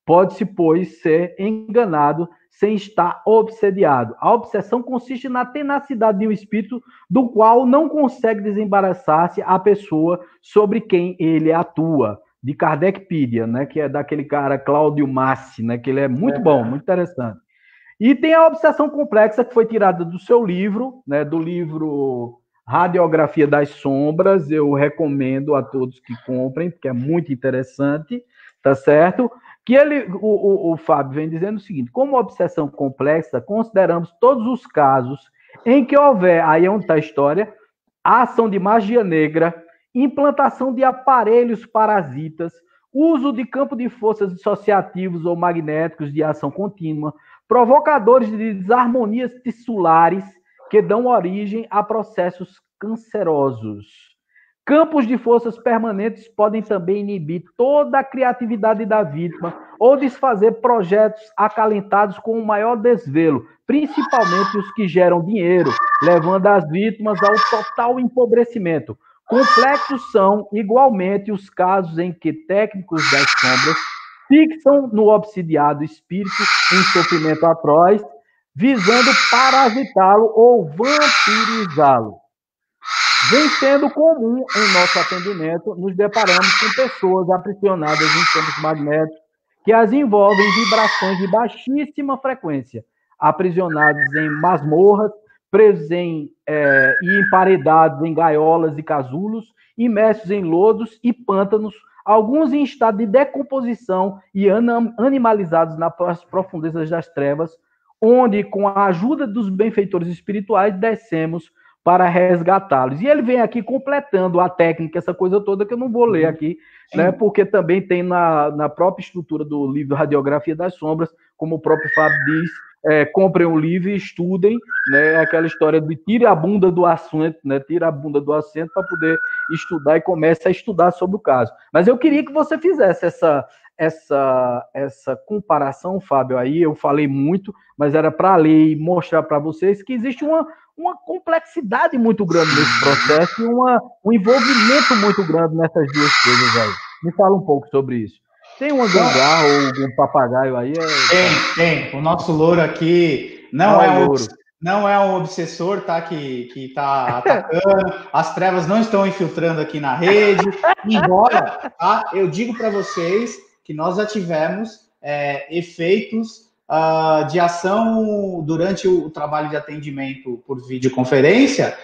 Pode-se, pois, ser enganado sem estar obsediado. A obsessão consiste na tenacidade de um espírito do qual não consegue desembaraçar-se a pessoa sobre quem ele atua. De Kardecpedia, né, que é daquele cara Cláudio Massi, né, que ele é muito bom, muito interessante. E tem a obsessão complexa, que foi tirada do seu livro, né, do livro Radiografia das Sombras. Eu recomendo a todos que comprem, porque é muito interessante, tá certo? Que o Fábio vem dizendo o seguinte: como obsessão complexa, consideramos todos os casos em que houver, aí é onde está a história, a ação de magia negra, implantação de aparelhos parasitas, uso de campo de forças dissociativos ou magnéticos de ação contínua, provocadores de desarmonias tissulares que dão origem a processos cancerosos. Campos de forças permanentes podem também inibir toda a criatividade da vítima ou desfazer projetos acalentados com o maior desvelo, principalmente os que geram dinheiro, levando as vítimas ao total empobrecimento. Complexos são, igualmente, os casos em que técnicos das sombras fixam no obsidiado espírito em sofrimento atroz, visando parasitá-lo ou vampirizá-lo. Vem sendo comum em nosso atendimento, nos deparamos com pessoas aprisionadas em campos magnéticos que as envolvem vibrações de baixíssima frequência, aprisionados em masmorras, presos e emparedados em gaiolas e casulos, imersos em lodos e pântanos, alguns em estado de decomposição e animalizados nas profundezas das trevas, onde, com a ajuda dos benfeitores espirituais, descemos para resgatá-los. E ele vem aqui completando a técnica, essa coisa toda que eu não vou ler aqui, né, porque também tem na própria estrutura do livro Radiografia das Sombras, como o próprio Fábio diz, comprem o livro e estudem, né, aquela história de tire a bunda do assento, né, tira a bunda do assento para poder estudar e comece a estudar sobre o caso. Mas eu queria que você fizesse essa comparação, Fábio, aí eu falei muito, mas era para ler e mostrar para vocês que existe uma complexidade muito grande nesse processo e um envolvimento muito grande nessas duas coisas aí. Me fala um pouco sobre isso. Tem uma gambiarra ou algum papagaio aí? Tem. O nosso louro aqui não é um obsessor, tá? Que tá atacando. As trevas não estão infiltrando aqui na rede. Embora, tá? Eu digo para vocês que nós já tivemos efeitos de ação durante o trabalho de atendimento por videoconferência,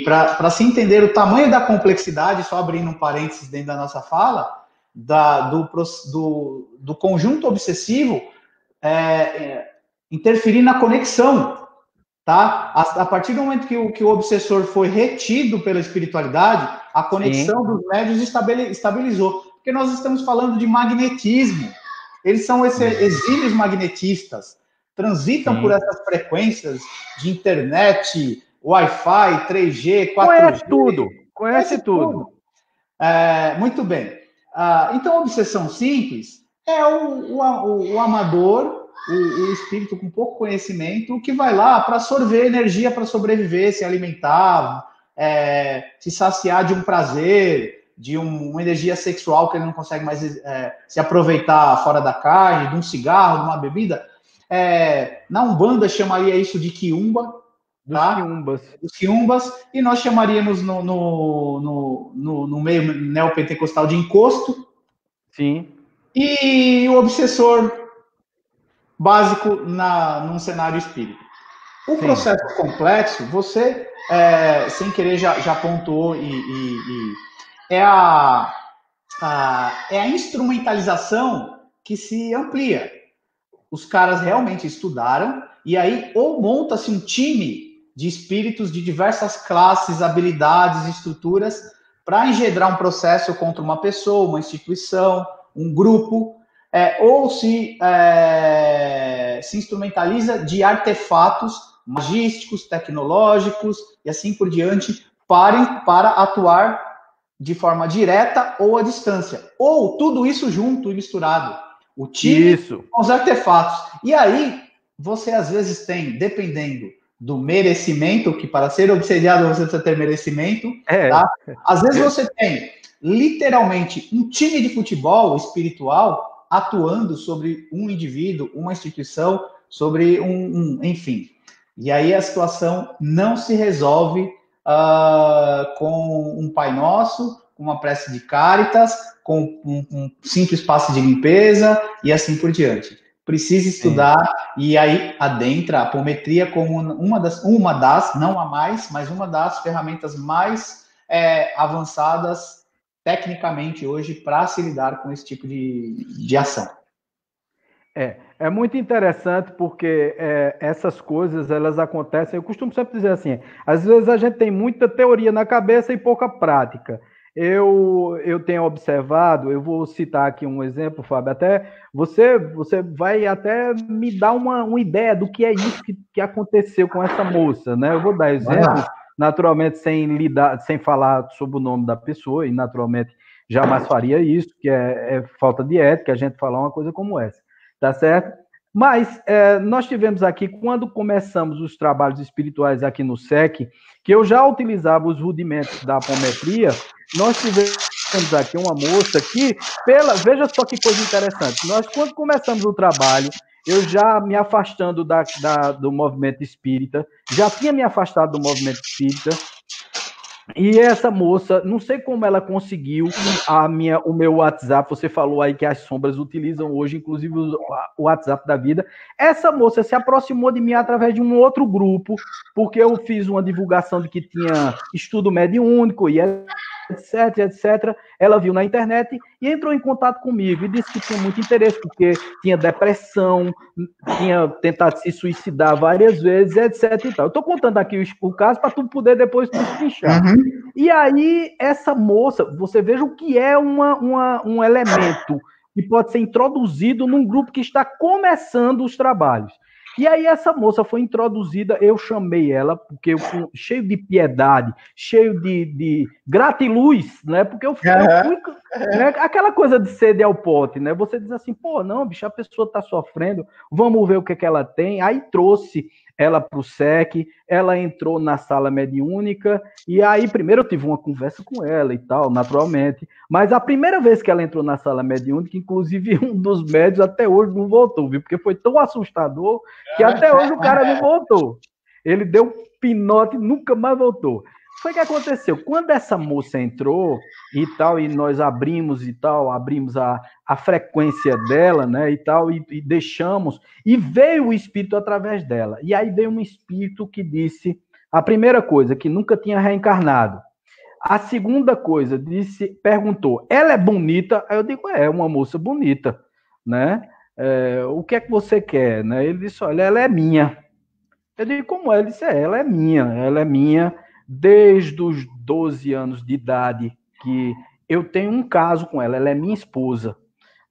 para se entender o tamanho da complexidade, só abrindo um parênteses dentro da nossa fala, do conjunto obsessivo interferir na conexão, tá? A partir do momento que o obsessor foi retido pela espiritualidade, a conexão dos médios estabilizou, porque nós estamos falando de magnetismo. Eles são exílios magnetistas, transitam por essas frequências de internet, Wi-Fi, 3G, 4G. Conhece tudo. Muito bem. Então, a obsessão simples é o amador, o espírito com pouco conhecimento, que vai lá para absorver energia para sobreviver, se alimentar, se saciar de um prazer, de uma energia sexual que ele não consegue mais se aproveitar fora da carne, de um cigarro, de uma bebida. Na Umbanda chamaria isso de quiumba, tá? Dos quiumbas, e nós chamaríamos no meio neopentecostal de encosto. Sim. E o obsessor básico num cenário espírita. O processo complexo, você, sem querer, já pontuou é a instrumentalização que se amplia. Os caras realmente estudaram, e aí ou monta-se um time de espíritos de diversas classes, habilidades, estruturas, para engendrar um processo contra uma pessoa, uma instituição, um grupo, ou se instrumentaliza de artefatos magísticos, tecnológicos, e assim por diante, para atuar de forma direta ou à distância. Ou tudo isso junto e misturado. O time com os artefatos. E aí, você às vezes tem, dependendo do merecimento, que para ser obsediado você precisa ter merecimento, tá? Às vezes você tem, literalmente, um time de futebol espiritual atuando sobre um indivíduo, uma instituição, sobre enfim. E aí a situação não se resolve com um Pai Nosso, com uma prece de Caritas, com um simples passe de limpeza e assim por diante. Precisa estudar e aí adentra a apometria como uma das, não a mais, mas uma das ferramentas mais avançadas tecnicamente hoje para se lidar com esse tipo de ação. É muito interessante porque essas coisas, elas acontecem, eu costumo sempre dizer assim, às vezes a gente tem muita teoria na cabeça e pouca prática. Eu tenho observado, eu vou citar aqui um exemplo, Fábio, até você vai até me dar uma ideia do que é isso que aconteceu com essa moça, né? Eu vou dar exemplos, naturalmente sem falar sobre o nome da pessoa, e naturalmente jamais faria isso, que é falta de ética, a gente falar uma coisa como essa. Tá certo? Mas nós tivemos aqui, quando começamos os trabalhos espirituais aqui no SEC, que eu já utilizava os rudimentos da apometria, nós tivemos aqui uma moça que, veja só que coisa interessante, nós quando começamos o trabalho, eu já me afastando do movimento espírita, já tinha me afastado do movimento espírita, e essa moça, não sei como ela conseguiu o meu WhatsApp, você falou aí que as sombras utilizam hoje, inclusive o WhatsApp da vida. Essa moça se aproximou de mim através de um outro grupo, porque eu fiz uma divulgação de que tinha estudo mediúnico e etc. Ela viu na internet e entrou em contato comigo e disse que tinha muito interesse, porque tinha depressão, tinha tentado se suicidar várias vezes, etc. E tal. Eu estou contando aqui o caso para tu poder depois destrinchar. E aí, essa moça, você veja o que é um elemento que pode ser introduzido num grupo que está começando os trabalhos. E aí essa moça foi introduzida, eu chamei ela, porque eu cheio de piedade, cheio de gratiluz, né? Porque eu fui né? Aquela coisa de sede ao pote, né? Você diz assim, pô, não, bicho, a pessoa tá sofrendo, vamos ver o que ela tem. Aí trouxe ela para o SEC, ela entrou na sala mediúnica, e aí primeiro eu tive uma conversa com ela e tal, naturalmente, mas a primeira vez que ela entrou na sala mediúnica, inclusive um dos médios até hoje não voltou, viu? Porque foi tão assustador que até hoje o cara não voltou. Ele deu um pinote e nunca mais voltou. Foi o que aconteceu. Quando essa moça entrou e tal, e nós abrimos e tal, abrimos a frequência dela, né, e tal, e deixamos, e veio o espírito através dela. E aí veio um espírito que disse, a primeira coisa, que nunca tinha reencarnado. A segunda coisa, perguntou, ela é bonita? Aí eu digo, é uma moça bonita, né? O que é que você quer? Né? Ele disse, olha, ela é minha. Eu digo, como é? Ele disse, ela é minha desde os 12 anos de idade, que eu tenho um caso com ela é minha esposa.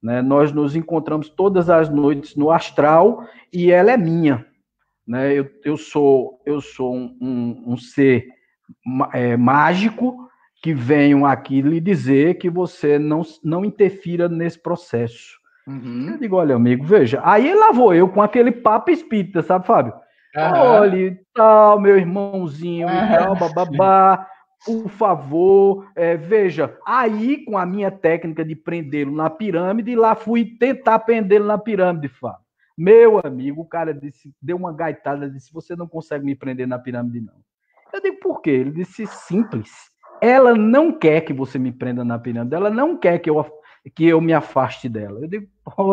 Né? Nós nos encontramos todas as noites no astral e ela é minha. Né? Eu sou um ser mágico que venho aqui lhe dizer que você não interfira nesse processo. Uhum. Eu digo, olha, amigo, veja. Aí lá vou eu com aquele papo espírita, sabe, Fábio? Olha, tal, meu irmãozinho e tal, bababá, por favor, veja. Aí, com a minha técnica de prendê-lo na pirâmide, lá fui tentar prendê-lo na pirâmide, Fábio. Meu amigo, o cara disse, deu uma gaitada, disse, você não consegue me prender na pirâmide, não. Eu digo, por quê? Ele disse, simples. Ela não quer que você me prenda na pirâmide, ela não quer que eu me afaste dela. Eu digo, pô,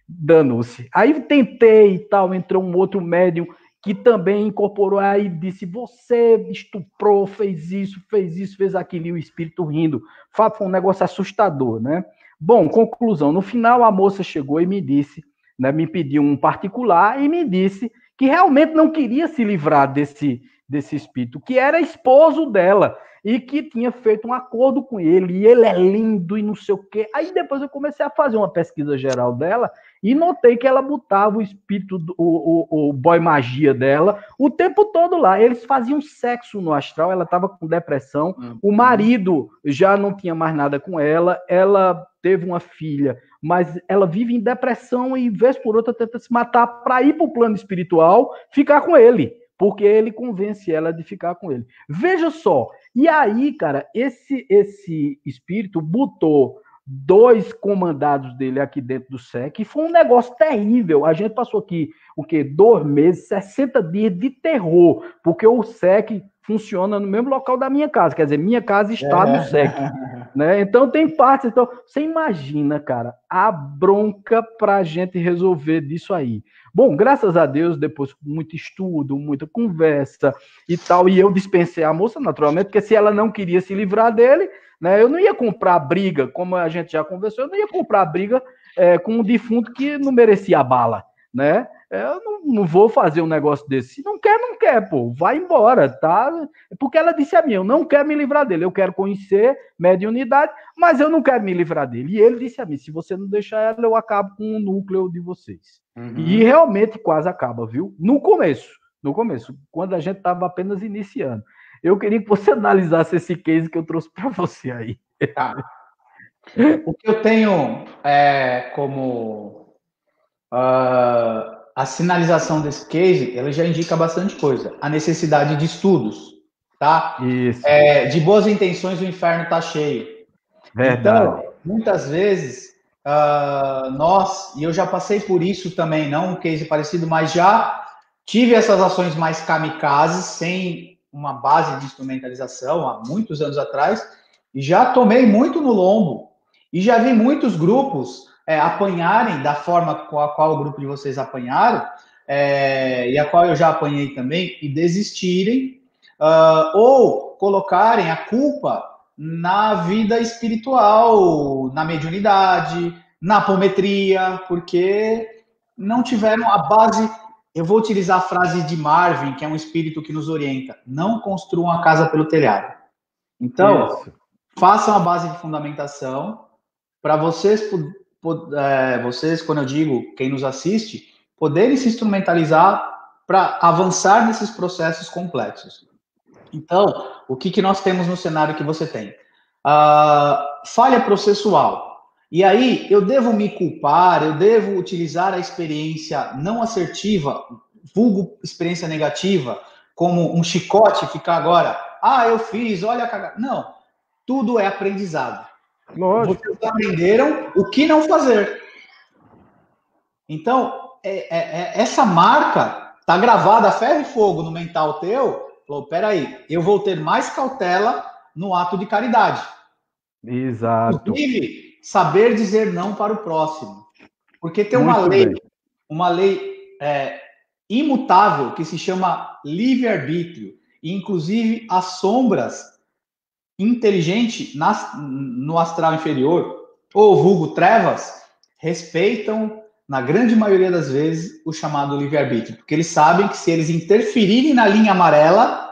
danou-se. Aí tentei e tal, entrou um outro médium que também incorporou aí, disse, você estuprou, fez isso, fez aquilo, e o espírito rindo. Foi um negócio assustador, né? Bom, conclusão, no final a moça chegou e me disse, né, me pediu um particular e me disse que realmente não queria se livrar desse espírito, que era esposo dela e que tinha feito um acordo com ele, e ele é lindo e não sei o quê. Aí depois eu comecei a fazer uma pesquisa geral dela e notei que ela botava o espírito, o boy magia dela, o tempo todo lá. Eles faziam sexo no astral, ela estava com depressão, o marido já não tinha mais nada com ela teve uma filha, mas ela vive em depressão e, vez por outra, tenta se matar para ir para o plano espiritual, ficar com ele, porque ele convence ela de ficar com ele. Veja só, e aí, cara, esse espírito botou 2 comandados dele aqui dentro do SEC, e foi um negócio terrível. A gente passou aqui, 2 meses, 60 dias de terror, porque o SEC funciona no mesmo local da minha casa, quer dizer, minha casa está no SEC. Né? Então tem partes, então você imagina, cara, a bronca pra gente resolver disso aí. Bom, graças a Deus, depois muito estudo, muita conversa e tal, e eu dispensei a moça, naturalmente, porque se ela não queria se livrar dele, né, eu não ia comprar briga, como a gente já conversou, eu não ia comprar briga com um defunto que não merecia a bala, né? Eu não vou fazer um negócio desse. Se não quer, pô, vai embora, tá? Porque ela disse a mim, eu não quero me livrar dele, eu quero conhecer mediunidade, mas eu não quero me livrar dele. E ele disse a mim, se você não deixar ela, eu acabo com o núcleo de vocês. Uhum. E realmente quase acaba, viu? No começo, quando a gente estava apenas iniciando. Eu queria que você analisasse esse case que eu trouxe para você aí. Tá. O que eu tenho como... a sinalização desse case, ela já indica bastante coisa. A necessidade de estudos, tá? Isso. De boas intenções, o inferno está cheio. Verdade. Então, muitas vezes, e eu já passei por isso também, não um case parecido, mas já tive essas ações mais kamikazes, sem uma base de instrumentalização, há muitos anos atrás, e já tomei muito no lombo, e já vi muitos grupos apanharem da forma com a qual o grupo de vocês apanharam, e a qual eu já apanhei também, e desistirem, ou colocarem a culpa na vida espiritual, na mediunidade, na apometria, porque não tiveram a base. Eu vou utilizar a frase de Marvin, que é um espírito que nos orienta: não construam a casa pelo telhado. Então, façam a base de fundamentação para vocês, quando eu digo quem nos assiste, poderem se instrumentalizar para avançar nesses processos complexos. Então, o que nós temos no cenário que você tem? Falha processual. E aí, eu devo me culpar, eu devo utilizar a experiência não assertiva, vulgo experiência negativa, como um chicote, ficar agora, eu fiz, olha a cagada. Não, tudo é aprendizado. Lógico. Vocês aprenderam o que não fazer. Então, essa marca está gravada a ferro e fogo no mental teu. Falou, peraí, eu vou ter mais cautela no ato de caridade. Exato. Inclusive, saber dizer não para o próximo. Porque tem uma lei imutável que se chama livre-arbítrio. E, inclusive, as sombras inteligentes no astral inferior, ou vulgo trevas, respeitam, na grande maioria das vezes, o chamado livre-arbítrio. Porque eles sabem que se eles interferirem na linha amarela,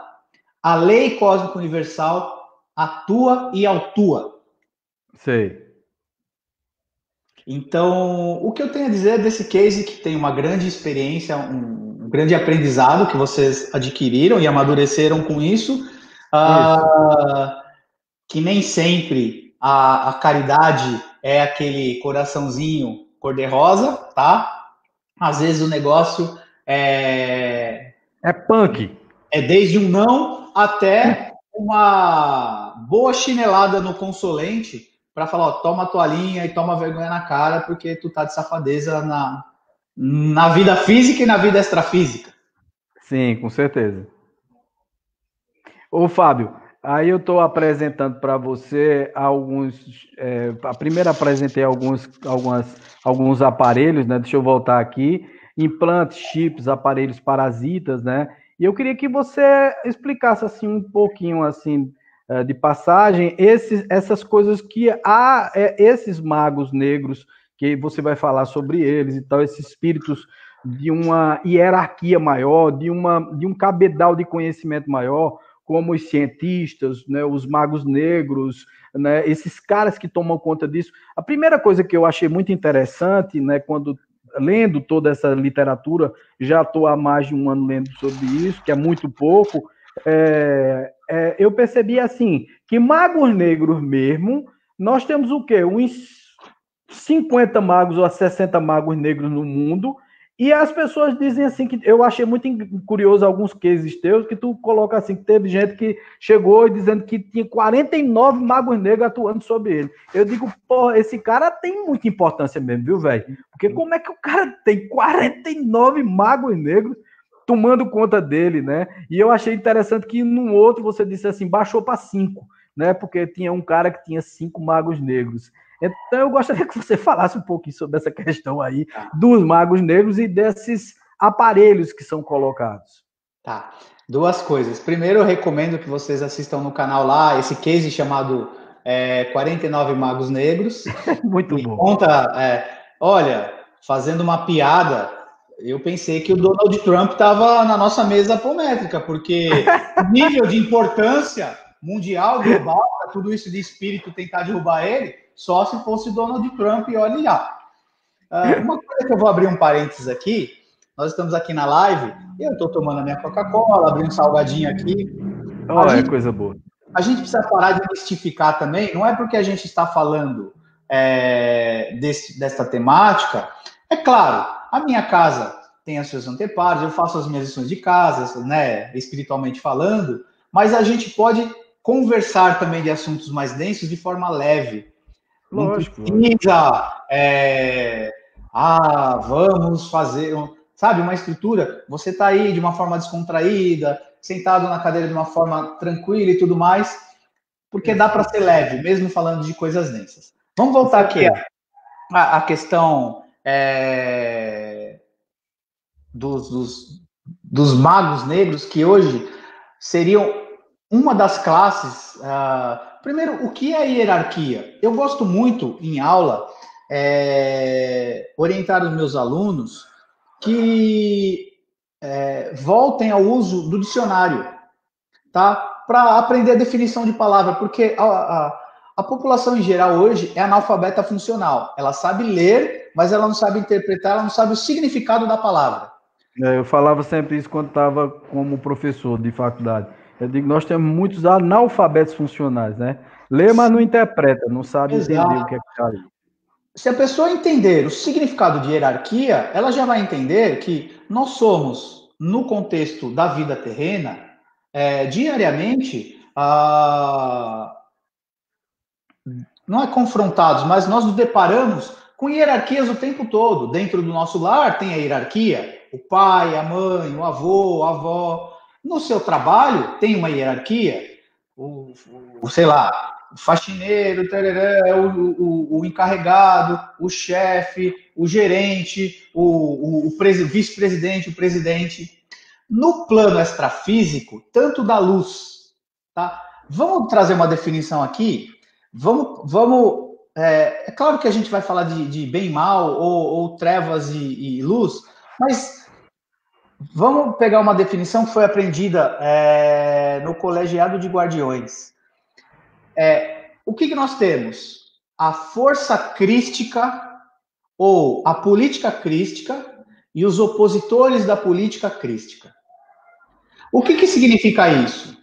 a lei cósmica universal atua e autua. Sei. Então, o que eu tenho a dizer desse case que tem uma grande experiência, um grande aprendizado que vocês adquiriram e amadureceram com isso, que nem sempre a caridade é aquele coraçãozinho cor-de-rosa, tá? Às vezes o negócio é punk. É desde um não até uma boa chinelada no consolente para falar, toma a toalhinha e toma vergonha na cara porque tu tá de safadeza na vida física e na vida extrafísica. Sim, com certeza. Ô, Fábio, aí eu estou apresentando para você primeiro apresentei alguns aparelhos, né? Deixa eu voltar aqui. Implantes, chips, aparelhos parasitas, né? E eu queria que você explicasse assim um pouquinho assim de passagem essas coisas que esses magos negros que você vai falar sobre eles e tal, esses espíritos de uma hierarquia maior, de um cabedal de conhecimento maior, como os cientistas, né, os magos negros, né, esses caras que tomam conta disso. A primeira coisa que eu achei muito interessante, né, quando lendo toda essa literatura, já estou há mais de um ano lendo sobre isso, que é muito pouco, eu percebi assim, que magos negros mesmo, nós temos o quê? Uns 50 magos ou 60 magos negros no mundo, e as pessoas dizem assim, que eu achei muito curioso alguns cases teus, que tu coloca assim, que teve gente que chegou dizendo que tinha 49 magos negros atuando sobre ele. Eu digo, pô, esse cara tem muita importância mesmo, viu, velho? Porque como é que o cara tem 49 magos negros tomando conta dele, né? E eu achei interessante que no outro você disse assim, baixou para 5, né? Porque tinha um cara que tinha 5 magos negros. Então, eu gostaria que você falasse um pouquinho sobre essa questão aí dos magos negros e desses aparelhos que são colocados. Tá. Duas coisas. Primeiro, eu recomendo que vocês assistam no canal lá, esse case chamado 49 Magos Negros. Muito bom. Conta, olha, fazendo uma piada, eu pensei que o Donald Trump estava na nossa mesa apométrica, porque o nível de importância mundial, global, tudo isso de espírito tentar derrubar ele, só se fosse Donald Trump e olha lá. Uma coisa que eu vou abrir um parênteses aqui, nós estamos aqui na live, e eu estou tomando a minha Coca-Cola, abri um salgadinho aqui. Olha, coisa boa. A gente precisa parar de mistificar também, não é porque a gente está falando desta temática. É claro, a minha casa tem os seus anteparos, eu faço as minhas lições de casa, né, espiritualmente falando, mas a gente pode conversar também de assuntos mais densos de forma leve. Lógico. Não precisa, vamos fazer, sabe, uma estrutura. Você está aí de uma forma descontraída, sentado na cadeira de uma forma tranquila e tudo mais, porque dá para ser leve, mesmo falando de coisas densas. Vamos voltar aqui à questão dos magos negros, que hoje seriam uma das classes. Primeiro, o que é hierarquia? Eu gosto muito, em aula, orientar os meus alunos que voltem ao uso do dicionário, tá? Para aprender a definição de palavra, porque a população em geral hoje é analfabeta funcional. Ela sabe ler, mas ela não sabe interpretar, ela não sabe o significado da palavra. Eu falava sempre isso quando estava como professor de faculdade. Eu digo, nós temos muitos analfabetos funcionais, né? Lê, mas não interpreta, não sabe entender o que é que está ali. Se a pessoa entender o significado de hierarquia, ela já vai entender que nós somos, no contexto da vida terrena, diariamente, não é confrontados, mas nós nos deparamos com hierarquias o tempo todo. Dentro do nosso lar tem a hierarquia, o pai, a mãe, o avô, a avó. No seu trabalho tem uma hierarquia, sei lá, o faxineiro, o encarregado, o chefe, o gerente, o vice-presidente, o presidente. No plano extrafísico, tanto da luz, tá? Vamos trazer uma definição aqui. É claro que a gente vai falar de bem e mal, ou trevas e luz, mas vamos pegar uma definição que foi aprendida no Colegiado de Guardiões. O que nós temos? A força crística, ou a política crística, e os opositores da política crística. O que significa isso?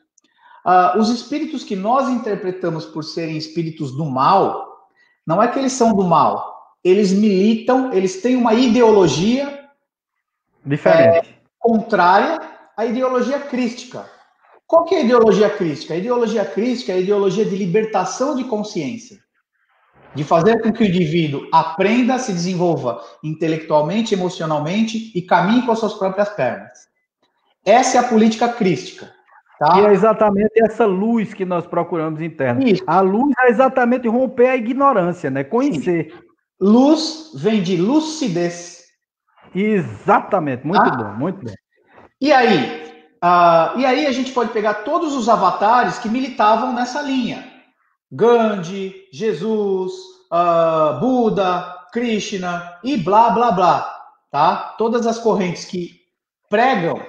Os espíritos que nós interpretamos por serem espíritos do mal, não é que eles são do mal, eles militam, eles têm uma ideologia diferente, contrária à ideologia crística. Qual que é a ideologia crística? A ideologia crística é a ideologia de libertação de consciência, de fazer com que o indivíduo aprenda, se desenvolva intelectualmente, emocionalmente e caminhe com as suas próprias pernas. Essa é a política crística. Tá? E é exatamente essa luz que nós procuramos interna. Isso. A luz é exatamente romper a ignorância, né? Conhecer. Sim. Luz vem de lucidez. Exatamente, muito bom, muito bom. E aí a gente pode pegar todos os avatares que militavam nessa linha. Gandhi, Jesus, Buda, Krishna e blá, blá, blá. Tá? Todas as correntes que pregam.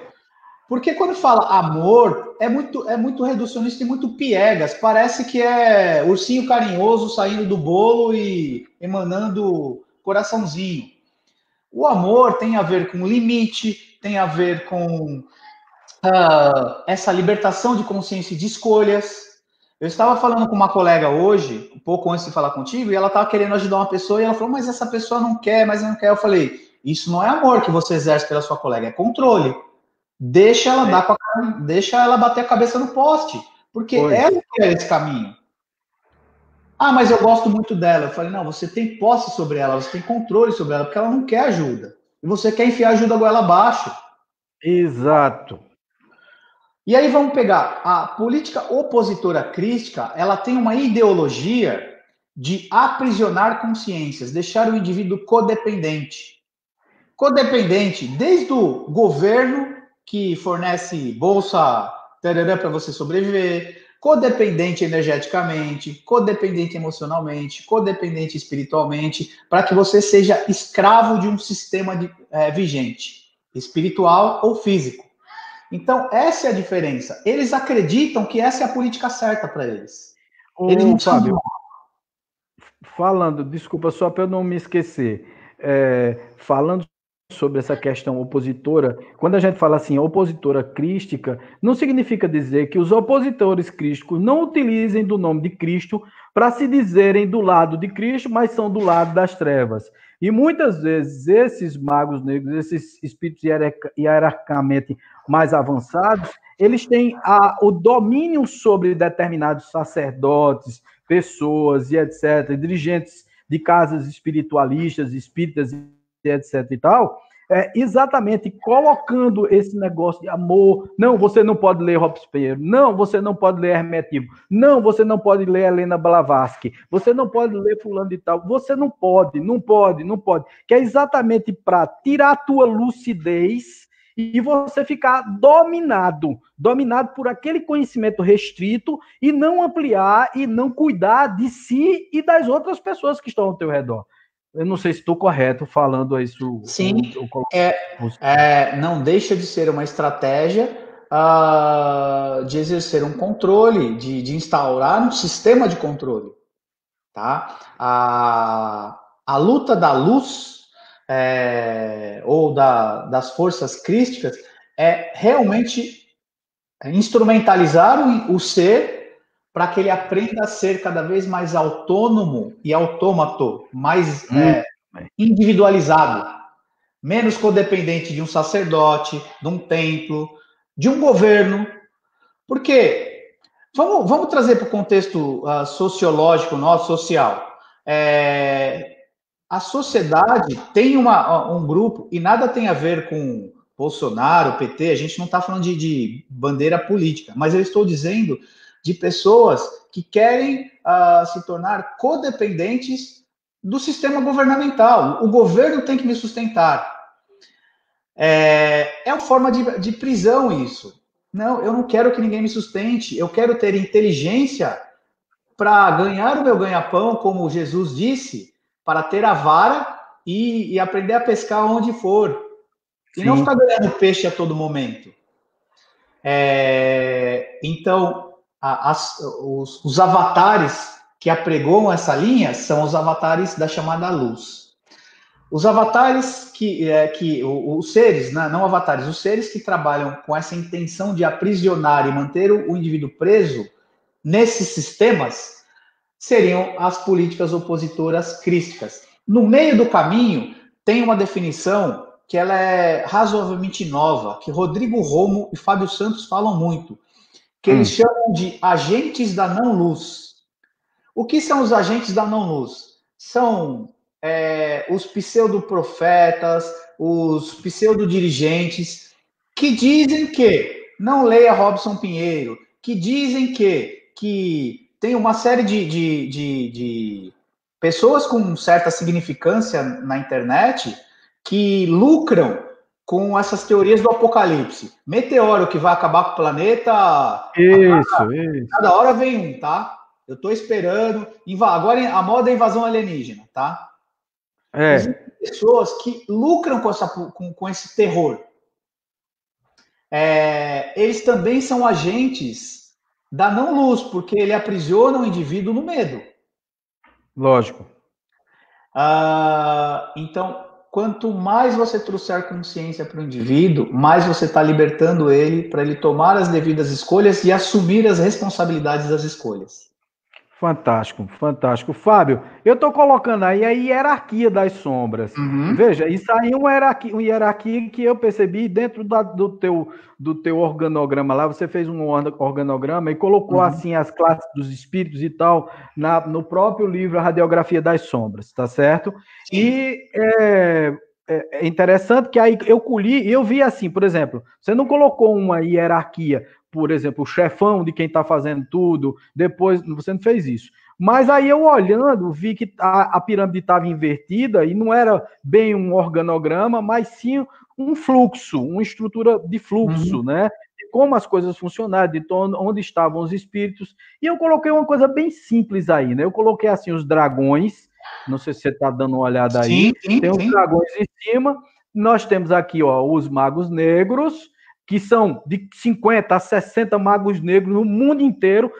Porque quando fala amor, é muito reducionista e muito piegas. Parece que é ursinho carinhoso saindo do bolo e emanando coraçãozinho. O amor tem a ver com limite, tem a ver com essa libertação de consciência e de escolhas. Eu estava falando com uma colega hoje, um pouco antes de falar contigo, e ela estava querendo ajudar uma pessoa, e ela falou, mas essa pessoa não quer, mas não quer. Eu falei, isso não é amor que você exerce pela sua colega, é controle. Deixa ela bater a cabeça no poste, porque ela quer esse caminho. Ah, mas eu gosto muito dela. Eu falei, não, você tem posse sobre ela, você tem controle sobre ela, porque ela não quer ajuda. E você quer enfiar ajuda goela abaixo. Exato. E aí vamos pegar a política opositora crística, ela tem uma ideologia de aprisionar consciências, deixar o indivíduo codependente. Codependente desde o governo, que fornece bolsa para você sobreviver, codependente energeticamente, codependente emocionalmente, codependente espiritualmente, para que você seja escravo de um sistema vigente, espiritual ou físico. Então, essa é a diferença. Eles acreditam que essa é a política certa para eles. Eles não Fábio, falando, desculpa, só para eu não me esquecer, falando sobre essa questão opositora, quando a gente fala assim, opositora crística, não significa dizer que os opositores crísticos não utilizem do nome de Cristo para se dizerem do lado de Cristo, mas são do lado das trevas. E muitas vezes esses magos negros, esses espíritos hierarquicamente mais avançados, eles têm o domínio sobre determinados sacerdotes, pessoas e etc., dirigentes de casas espiritualistas, espíritas, etc e tal, exatamente colocando esse negócio de amor. Não, você não pode ler Robespierre. Não, você não pode ler Hermetismo. Não, você não pode ler Helena Blavatsky. Você não pode ler fulano de tal. Você não pode. Que é exatamente para tirar a tua lucidez e você ficar dominado por aquele conhecimento restrito e não ampliar e não cuidar de si e das outras pessoas que estão ao teu redor. Eu não sei se estou correto falando isso. Sim, não deixa de ser uma estratégia de exercer um controle, de instaurar um sistema de controle. Tá? a luta da luz, ou das forças crísticas, é realmente instrumentalizar o ser para que ele aprenda a ser cada vez mais autônomo e autômato, mais individualizado, menos codependente de um sacerdote, de um templo, de um governo. Por quê? Vamos trazer para o contexto sociológico nosso, social. A sociedade tem um grupo, e nada tem a ver com Bolsonaro, PT, a gente não está falando de bandeira política, mas eu estou dizendo de pessoas que querem se tornar codependentes do sistema governamental. O governo tem que me sustentar. É uma forma de prisão isso. Não, eu não quero que ninguém me sustente, eu quero ter inteligência para ganhar o meu ganha-pão, como Jesus disse, para ter a vara e aprender a pescar onde for. E não ficar ganhando peixe a todo momento. Então, os avatares que apregoam essa linha são os avatares da chamada luz. Os avatares os seres, não avatares, os seres que trabalham com essa intenção de aprisionar e manter o indivíduo preso nesses sistemas seriam as políticas opositoras crísticas. No meio do caminho, tem uma definição que ela é razoavelmente nova, que Rodrigo Romo e Fábio Santos falam muito, que eles chamam de agentes da não-luz. O que são os agentes da não-luz? São os pseudo-profetas, os pseudo-dirigentes, que dizem que, não leia Robson Pinheiro, que dizem que tem uma série de pessoas com certa significância na internet que lucram com essas teorias do apocalipse. Meteoro que vai acabar com o planeta. Isso. Cada hora vem um, tá? Eu estou esperando. Agora a moda é invasão alienígena, tá? Existem pessoas que lucram com esse terror. Eles também são agentes da não-luz, porque ele aprisiona o indivíduo no medo. Lógico. Então, quanto mais você trouxer consciência para o indivíduo, mais você está libertando ele para ele tomar as devidas escolhas e assumir as responsabilidades das escolhas. Fantástico, fantástico. Fábio, eu estou colocando aí a hierarquia das sombras. Veja, isso aí é uma hierarquia que eu percebi dentro do teu organograma lá. Você fez um organograma e colocou assim as classes dos espíritos e tal no próprio livro A Radiografia das Sombras, tá certo? Sim. E é interessante que aí eu colhi e eu vi assim, por exemplo, você não colocou uma hierarquia, por exemplo, o chefão de quem está fazendo tudo, depois você não fez isso. Mas aí eu olhando, vi que a pirâmide estava invertida e não era bem um organograma, mas sim um fluxo, uma estrutura de fluxo, né? De como as coisas funcionavam, de onde estavam os espíritos. E eu coloquei uma coisa bem simples aí, né? Eu coloquei assim os dragões, não sei se você está dando uma olhada aí, tem os dragões em cima, nós temos aqui os magos negros, que são de 50 a 60 magos negros no mundo inteiro.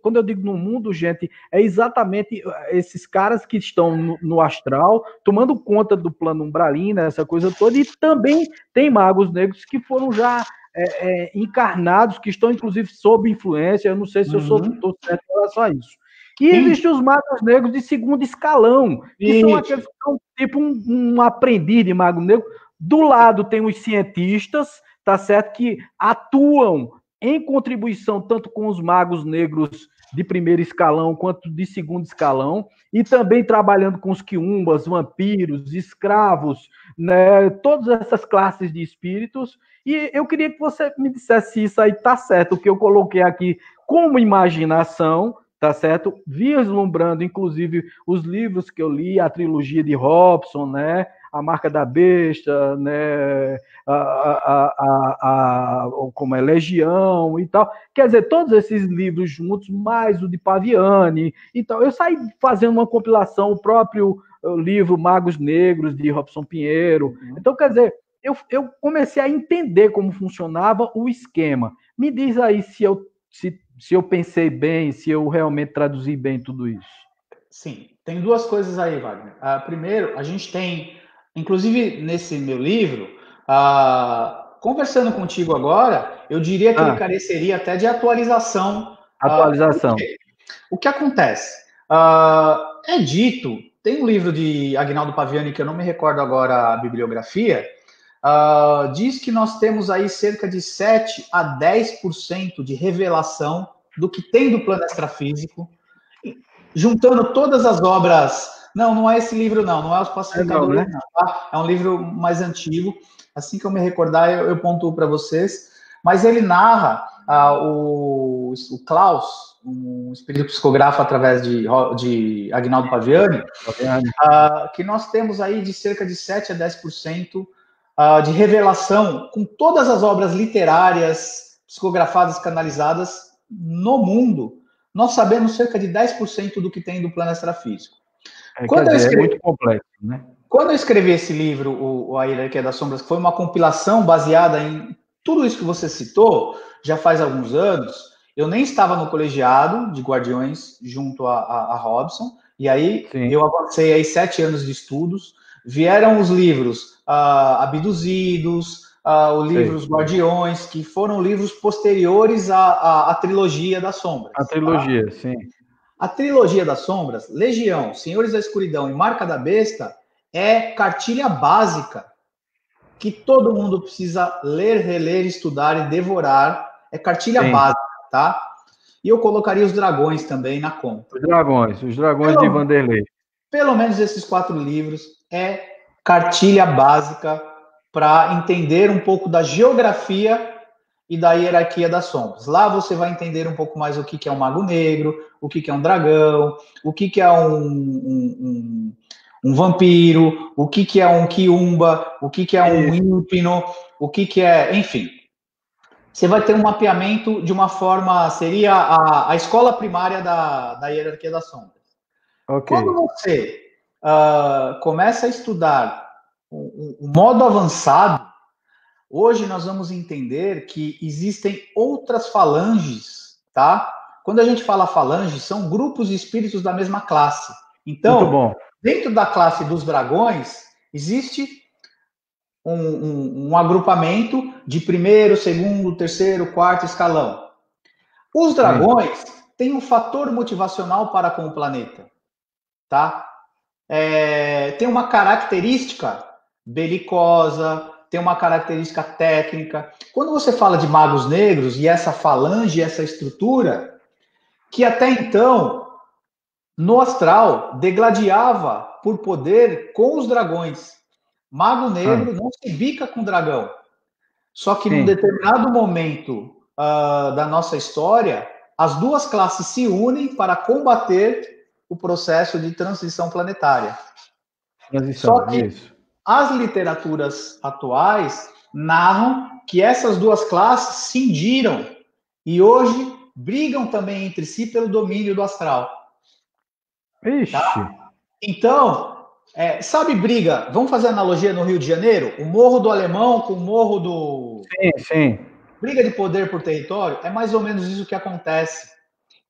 Quando eu digo no mundo, gente, é exatamente esses caras que estão no astral, tomando conta do plano umbralina, essa coisa toda, e também tem magos negros que foram já encarnados, que estão, inclusive, sob influência. Eu não sei se eu estou certo em relação a isso. E existem os magos negros de segundo escalão, que são aqueles que são tipo um aprendiz de mago negro. Do lado tem os cientistas, tá certo, que atuam em contribuição tanto com os magos negros de primeiro escalão quanto de segundo escalão, e também trabalhando com os quiumbas, vampiros, escravos, né, todas essas classes de espíritos. E eu queria que você me dissesse se isso aí tá certo, o que eu coloquei aqui como imaginação, tá certo? Vislumbrando, inclusive, os livros que eu li, a trilogia de Robson, né? A Marca da Besta, né? Como é Legião e tal. Quer dizer, todos esses livros juntos, mais o de Paviani. Então, eu saí fazendo uma compilação, o próprio livro Magos Negros, de Robson Pinheiro. Então, quer dizer, eu comecei a entender como funcionava o esquema. Me diz aí se eu pensei bem, se eu realmente traduzi bem tudo isso. Sim, tem duas coisas aí, Wagner. Primeiro, a gente tem, inclusive nesse meu livro, conversando contigo agora, eu diria que ele careceria até de atualização. Atualização. O que acontece? É dito, tem um livro de Agnaldo Paviani, que eu não me recordo agora a bibliografia, diz que nós temos aí cerca de 7 a 10% de revelação do que tem do plano extrafísico, juntando todas as obras. Não é esse livro, não é Os Pacificadores, não, tá? É um livro mais antigo. Assim que eu me recordar, eu pontuo para vocês. Mas ele narra o Klaus, um espírito psicografo através de Agnaldo Paviani, que nós temos aí de cerca de 7 a 10% de revelação com todas as obras literárias, psicografadas, canalizadas no mundo. Nós sabemos cerca de 10% do que tem do plano extrafísico. É muito complexo, né? Quando eu escrevi esse livro, A Hierarquia das Sombras, que foi uma compilação baseada em tudo isso que você citou, já faz alguns anos, eu nem estava no colegiado de Guardiões junto a Robson, e aí Sim. eu avancei aí 7 anos de estudos, vieram os livros Abduzidos, os livros Guardiões, que foram livros posteriores à trilogia das Sombras. A trilogia, sim. A trilogia das Sombras, Legião, Senhores da Escuridão e Marca da Besta, é cartilha básica que todo mundo precisa ler, reler, estudar e devorar. É cartilha básica, tá? E eu colocaria os dragões também na conta. Os dragões de Vanderlei. Pelo menos esses 4 livros é cartilha básica para entender um pouco da geografia e da hierarquia das sombras. Lá você vai entender um pouco mais o que é um mago negro, o que é um dragão, o que é um vampiro, o que é um quiumba, o que é um ímpino, o que é... Enfim, você vai ter um mapeamento de uma forma... Seria a escola primária da hierarquia das sombras. Okay. Quando você começa a estudar o modo avançado, hoje nós vamos entender que existem outras falanges, tá? Quando a gente fala falange, são grupos de espíritos da mesma classe. Então, dentro da classe dos dragões, existe um agrupamento de primeiro, segundo, terceiro, quarto escalão. Os dragões têm um fator motivacional para com o planeta, tá? Tem uma característica belicosa, tem uma característica técnica. Quando você fala de magos negros e essa falange, essa estrutura, que até então, no astral, degladiava por poder com os dragões. Mago negro não se bica com dragão. Só que num determinado momento da nossa história, as duas classes se unem para combater o processo de transição planetária. Só que as literaturas atuais narram que essas duas classes cindiram e hoje brigam também entre si pelo domínio do astral. Ixi. Tá? Então, sabe briga? Vamos fazer analogia no Rio de Janeiro? O Morro do Alemão com o Morro do... Sim. Briga de poder por território? É mais ou menos isso que acontece.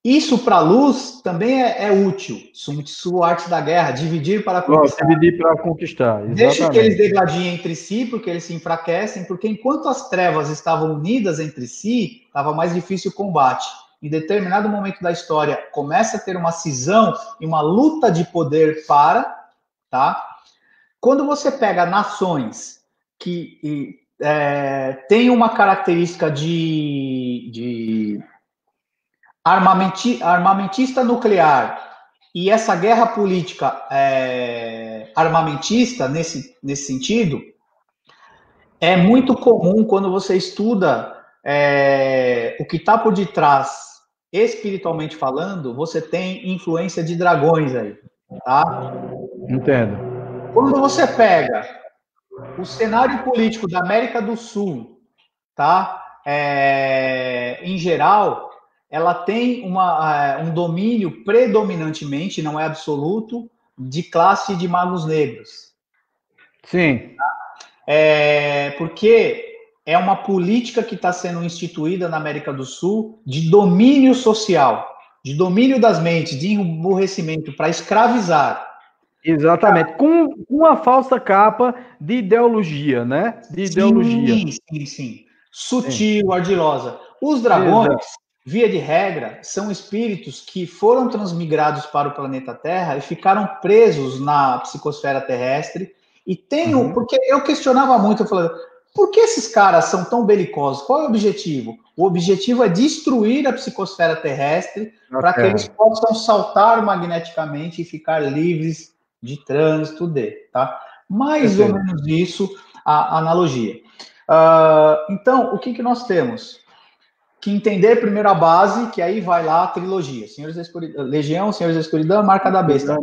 Isso para a luz também é útil. Sun Tzu, arte da guerra, dividir para conquistar. Dividir para conquistar, exatamente. Deixa que eles degladiem entre si, porque eles se enfraquecem, porque enquanto as trevas estavam unidas entre si, estava mais difícil o combate. Em determinado momento da história, começa a ter uma cisão e uma luta de poder tá? Quando você pega nações que têm uma característica de armamentista nuclear e essa guerra política armamentista, nesse sentido, é muito comum quando você estuda o que está por detrás, espiritualmente falando, você tem influência de dragões aí, tá? Entendo. Quando você pega o cenário político da América do Sul, tá? Em geral, ela tem um domínio predominantemente, não é absoluto, de classe de magos negros. Sim. Porque é uma política que está sendo instituída na América do Sul de domínio social. de domínio das mentes, de emburrecimento para escravizar. Exatamente, com uma falsa capa de ideologia, né? De ideologia. Sim. Sutil, ardilosa. Os dragões, via de regra, são espíritos que foram transmigrados para o planeta Terra e ficaram presos na psicosfera terrestre. E tem porque eu questionava muito, eu falava, por que esses caras são tão belicosos? Qual é o objetivo? O objetivo é destruir a psicosfera terrestre para que eles possam saltar magneticamente e ficar livres de trânsito, tá? Mais ou menos isso, a analogia. Então, o que nós temos? Que entender primeiro a base, que aí vai lá a trilogia. Legião, Senhores da Escuridão, Marca da Besta.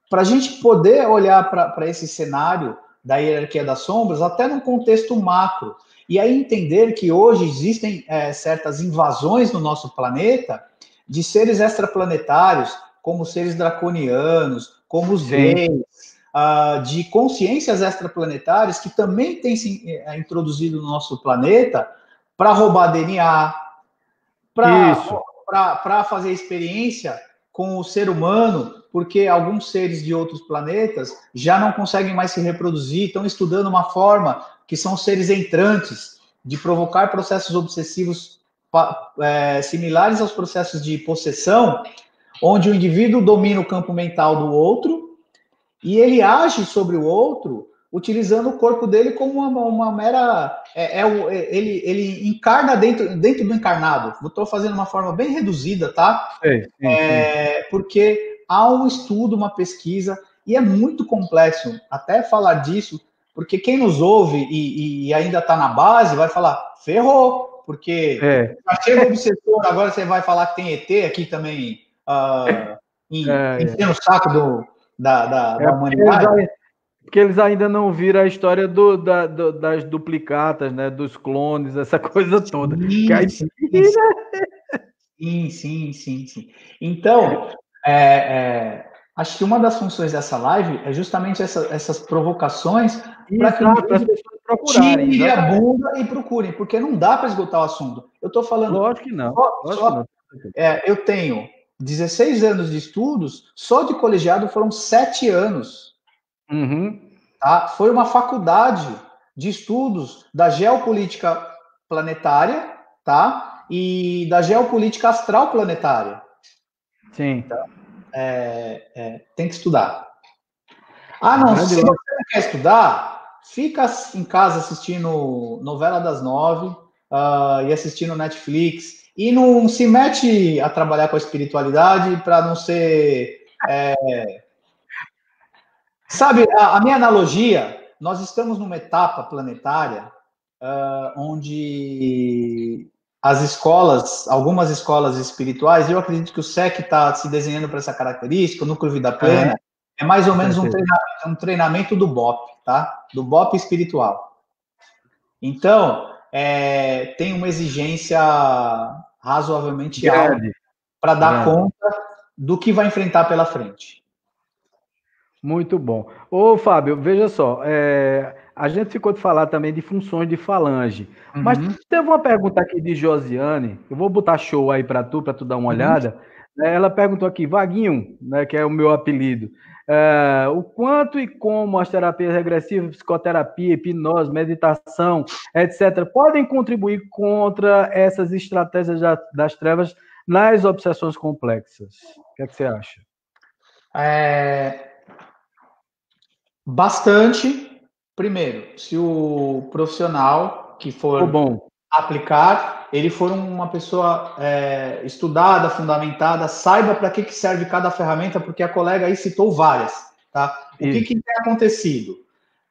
Para a gente poder olhar para esse cenário da hierarquia das sombras, até num contexto macro. E aí entender que hoje existem certas invasões no nosso planeta de seres extraplanetários, como seres draconianos, como os reis, de consciências extraplanetárias que também têm se introduzido no nosso planeta para roubar DNA, para fazer experiência com o ser humano, porque alguns seres de outros planetas já não conseguem mais se reproduzir, estão estudando uma forma que são seres entrantes, de provocar processos obsessivos similares aos processos de possessão, onde o indivíduo domina o campo mental do outro e ele age sobre o outro utilizando o corpo dele como uma mera... ele encarna dentro do encarnado. Estou fazendo uma forma bem reduzida, tá? Sim. Porque há um estudo, uma pesquisa, e é muito complexo até falar disso, porque quem nos ouve e ainda está na base vai falar, ferrou, porque já chega o obsessor, agora você vai falar que tem ET aqui também, enchendo o saco da humanidade. Porque eles ainda não viram a história das duplicatas, né? Dos clones, essa coisa toda. Sim. Então, acho que uma das funções dessa live é justamente essas provocações para que as pessoas procurarem. Tirem a bunda e procurem, porque não dá para esgotar o assunto. Eu estou falando... Lógico que não. Eu tenho 16 anos de estudos, só de colegiado foram 7 anos. Tá? Foi uma faculdade de estudos da geopolítica planetária, tá? E da geopolítica astral planetária. Sim. Então, tem que estudar. Se você não quer estudar, fica em casa assistindo novela das 9 e assistindo Netflix. E não se mete a trabalhar com a espiritualidade para não ser... Sabe, a minha analogia, nós estamos numa etapa planetária onde as escolas, algumas escolas espirituais, eu acredito que o SEC está se desenhando para essa característica, o Núcleo Vida Plena, é mais ou menos um treinamento do BOP, tá? Do BOP espiritual. Então, tem uma exigência razoavelmente alta para dar conta do que vai enfrentar pela frente. Muito bom. Ô, Fábio, veja só, a gente ficou de falar também de funções de falange, mas teve uma pergunta aqui de Josiane, eu vou botar show aí para tu dar uma olhada. Ela perguntou aqui, Vaguinho, né, que é o meu apelido, o quanto e como as terapias regressivas, psicoterapia, hipnose, meditação, etc., podem contribuir contra essas estratégias das trevas nas obsessões complexas? O que é que você acha? Bastante. Primeiro, se o profissional que for aplicar, ele for uma pessoa estudada, fundamentada, saiba para que serve cada ferramenta, porque a colega aí citou várias, tá? O que tem acontecido?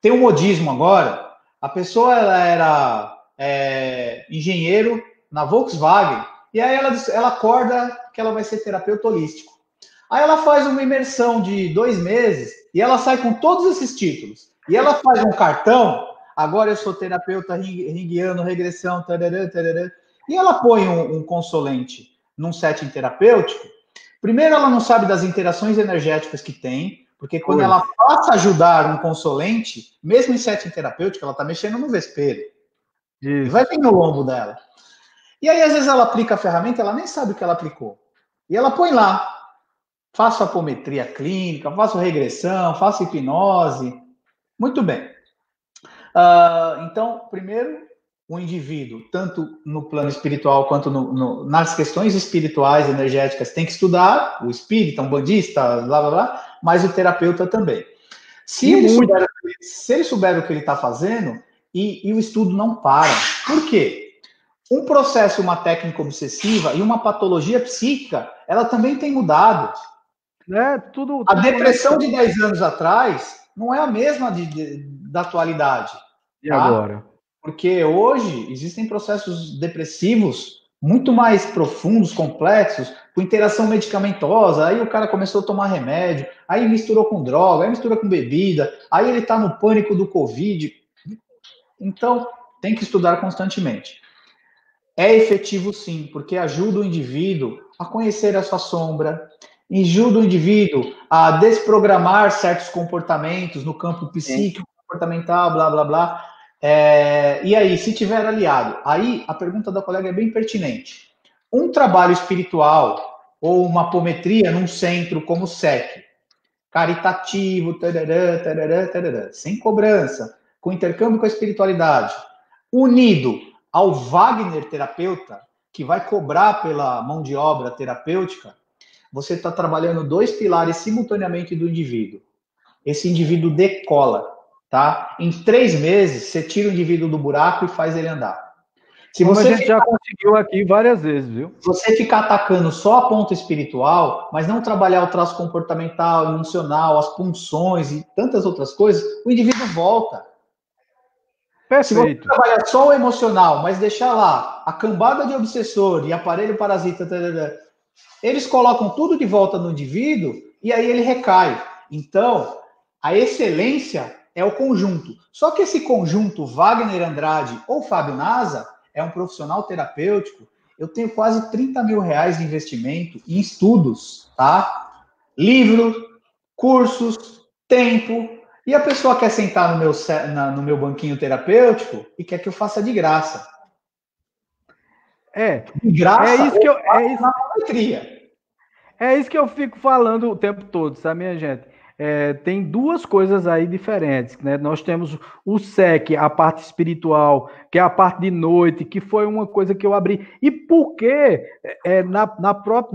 Tem um modismo agora, a pessoa ela era engenheiro na Volkswagen, e aí ela acorda que ela vai ser terapeuta holístico. Aí ela faz uma imersão de 2 meses e ela sai com todos esses títulos. E ela faz um cartão, agora eu sou terapeuta ringuiano, regressão, tarará, tarará, e ela põe um consulente num setting terapêutico. Primeiro, ela não sabe das interações energéticas que tem, porque quando ela passa a ajudar um consulente, mesmo em setting terapêutico, ela está mexendo no vespeiro. Vai vir no lombo dela. E aí, às vezes, ela aplica a ferramenta, ela nem sabe o que ela aplicou. E ela põe lá, faço apometria clínica, faço regressão, faço hipnose. Muito bem. Então, primeiro, o indivíduo, tanto no plano espiritual quanto nas questões espirituais, energéticas, tem que estudar, o espírita, um bandista, blá, blá, blá, mas o terapeuta também. Se ele souber o que ele está fazendo, e o estudo não para. Por quê? Um processo, uma técnica obsessiva e uma patologia psíquica, ela também tem mudado. A depressão de 10 anos atrás não é a mesma da atualidade. E agora? Porque hoje existem processos depressivos muito mais profundos, complexos, com interação medicamentosa. Aí o cara começou a tomar remédio, aí misturou com droga, aí mistura com bebida, aí ele está no pânico do Covid. Então, tem que estudar constantemente. É efetivo sim, porque ajuda o indivíduo a conhecer a sua sombra, ajuda o indivíduo a desprogramar certos comportamentos no campo psíquico, comportamental, blá, blá, blá. E aí, se tiver aliado, aí a pergunta da colega é bem pertinente. Um trabalho espiritual ou uma apometria num centro como o SEC, caritativo, tarará, tarará, tarará, sem cobrança, com intercâmbio com a espiritualidade, unido ao Wagner terapeuta, que vai cobrar pela mão de obra terapêutica, você está trabalhando 2 pilares simultaneamente do indivíduo. Esse indivíduo decola, tá? Em 3 meses, você tira o indivíduo do buraco e faz ele andar. Como a gente já conseguiu aqui várias vezes, viu? Se você ficar atacando só a ponta espiritual, mas não trabalhar o traço comportamental, emocional, as punções e tantas outras coisas, o indivíduo volta. Perfeito. Se você trabalhar só o emocional, mas deixar lá a cambada de obsessor e aparelho parasita, eles colocam tudo de volta no indivíduo e aí ele recai. Então, a excelência é o conjunto. Só que esse conjunto, Wagner Andrade ou Fábio Nasa, é um profissional terapêutico. Eu tenho quase 30 mil reais de investimento em estudos, tá? Livro, cursos, tempo. E a pessoa quer sentar no meu banquinho terapêutico e quer que eu faça de graça. De graça, é isso que eu fico falando o tempo todo, sabe, minha gente? Tem 2 coisas aí diferentes, né? Nós temos o SEC, a parte espiritual, que é a parte de noite, que foi uma coisa que eu abri. E porque na própria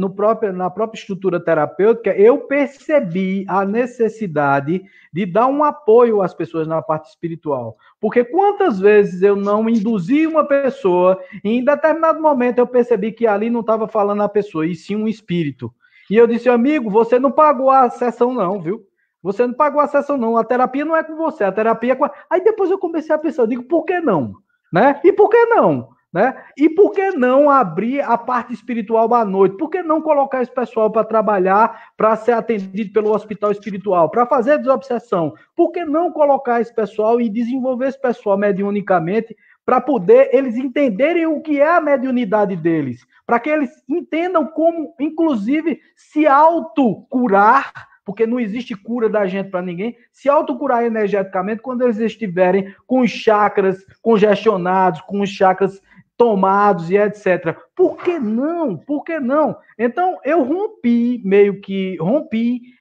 estrutura terapêutica, eu percebi a necessidade de dar um apoio às pessoas na parte espiritual. Porque quantas vezes eu não induzi uma pessoa, e em determinado momento eu percebi que ali não estava falando a pessoa, e sim um espírito. E eu disse, amigo, você não pagou a sessão não, viu? Você não pagou a sessão não, a terapia não é com você, a terapia é com... Aí depois eu comecei a pensar, eu digo, por que não? Né? E por que não? Né? E por que não abrir a parte espiritual à noite? Por que não colocar esse pessoal para trabalhar, para ser atendido pelo hospital espiritual, para fazer desobsessão? Por que não colocar esse pessoal e desenvolver esse pessoal mediunicamente para poder eles entenderem o que é a mediunidade deles, para que eles entendam como, inclusive, se autocurar, porque não existe cura da gente para ninguém, se autocurar energeticamente quando eles estiverem com os chakras congestionados, com os chakras tomados e etc. Por que não? Por que não? Então, eu rompi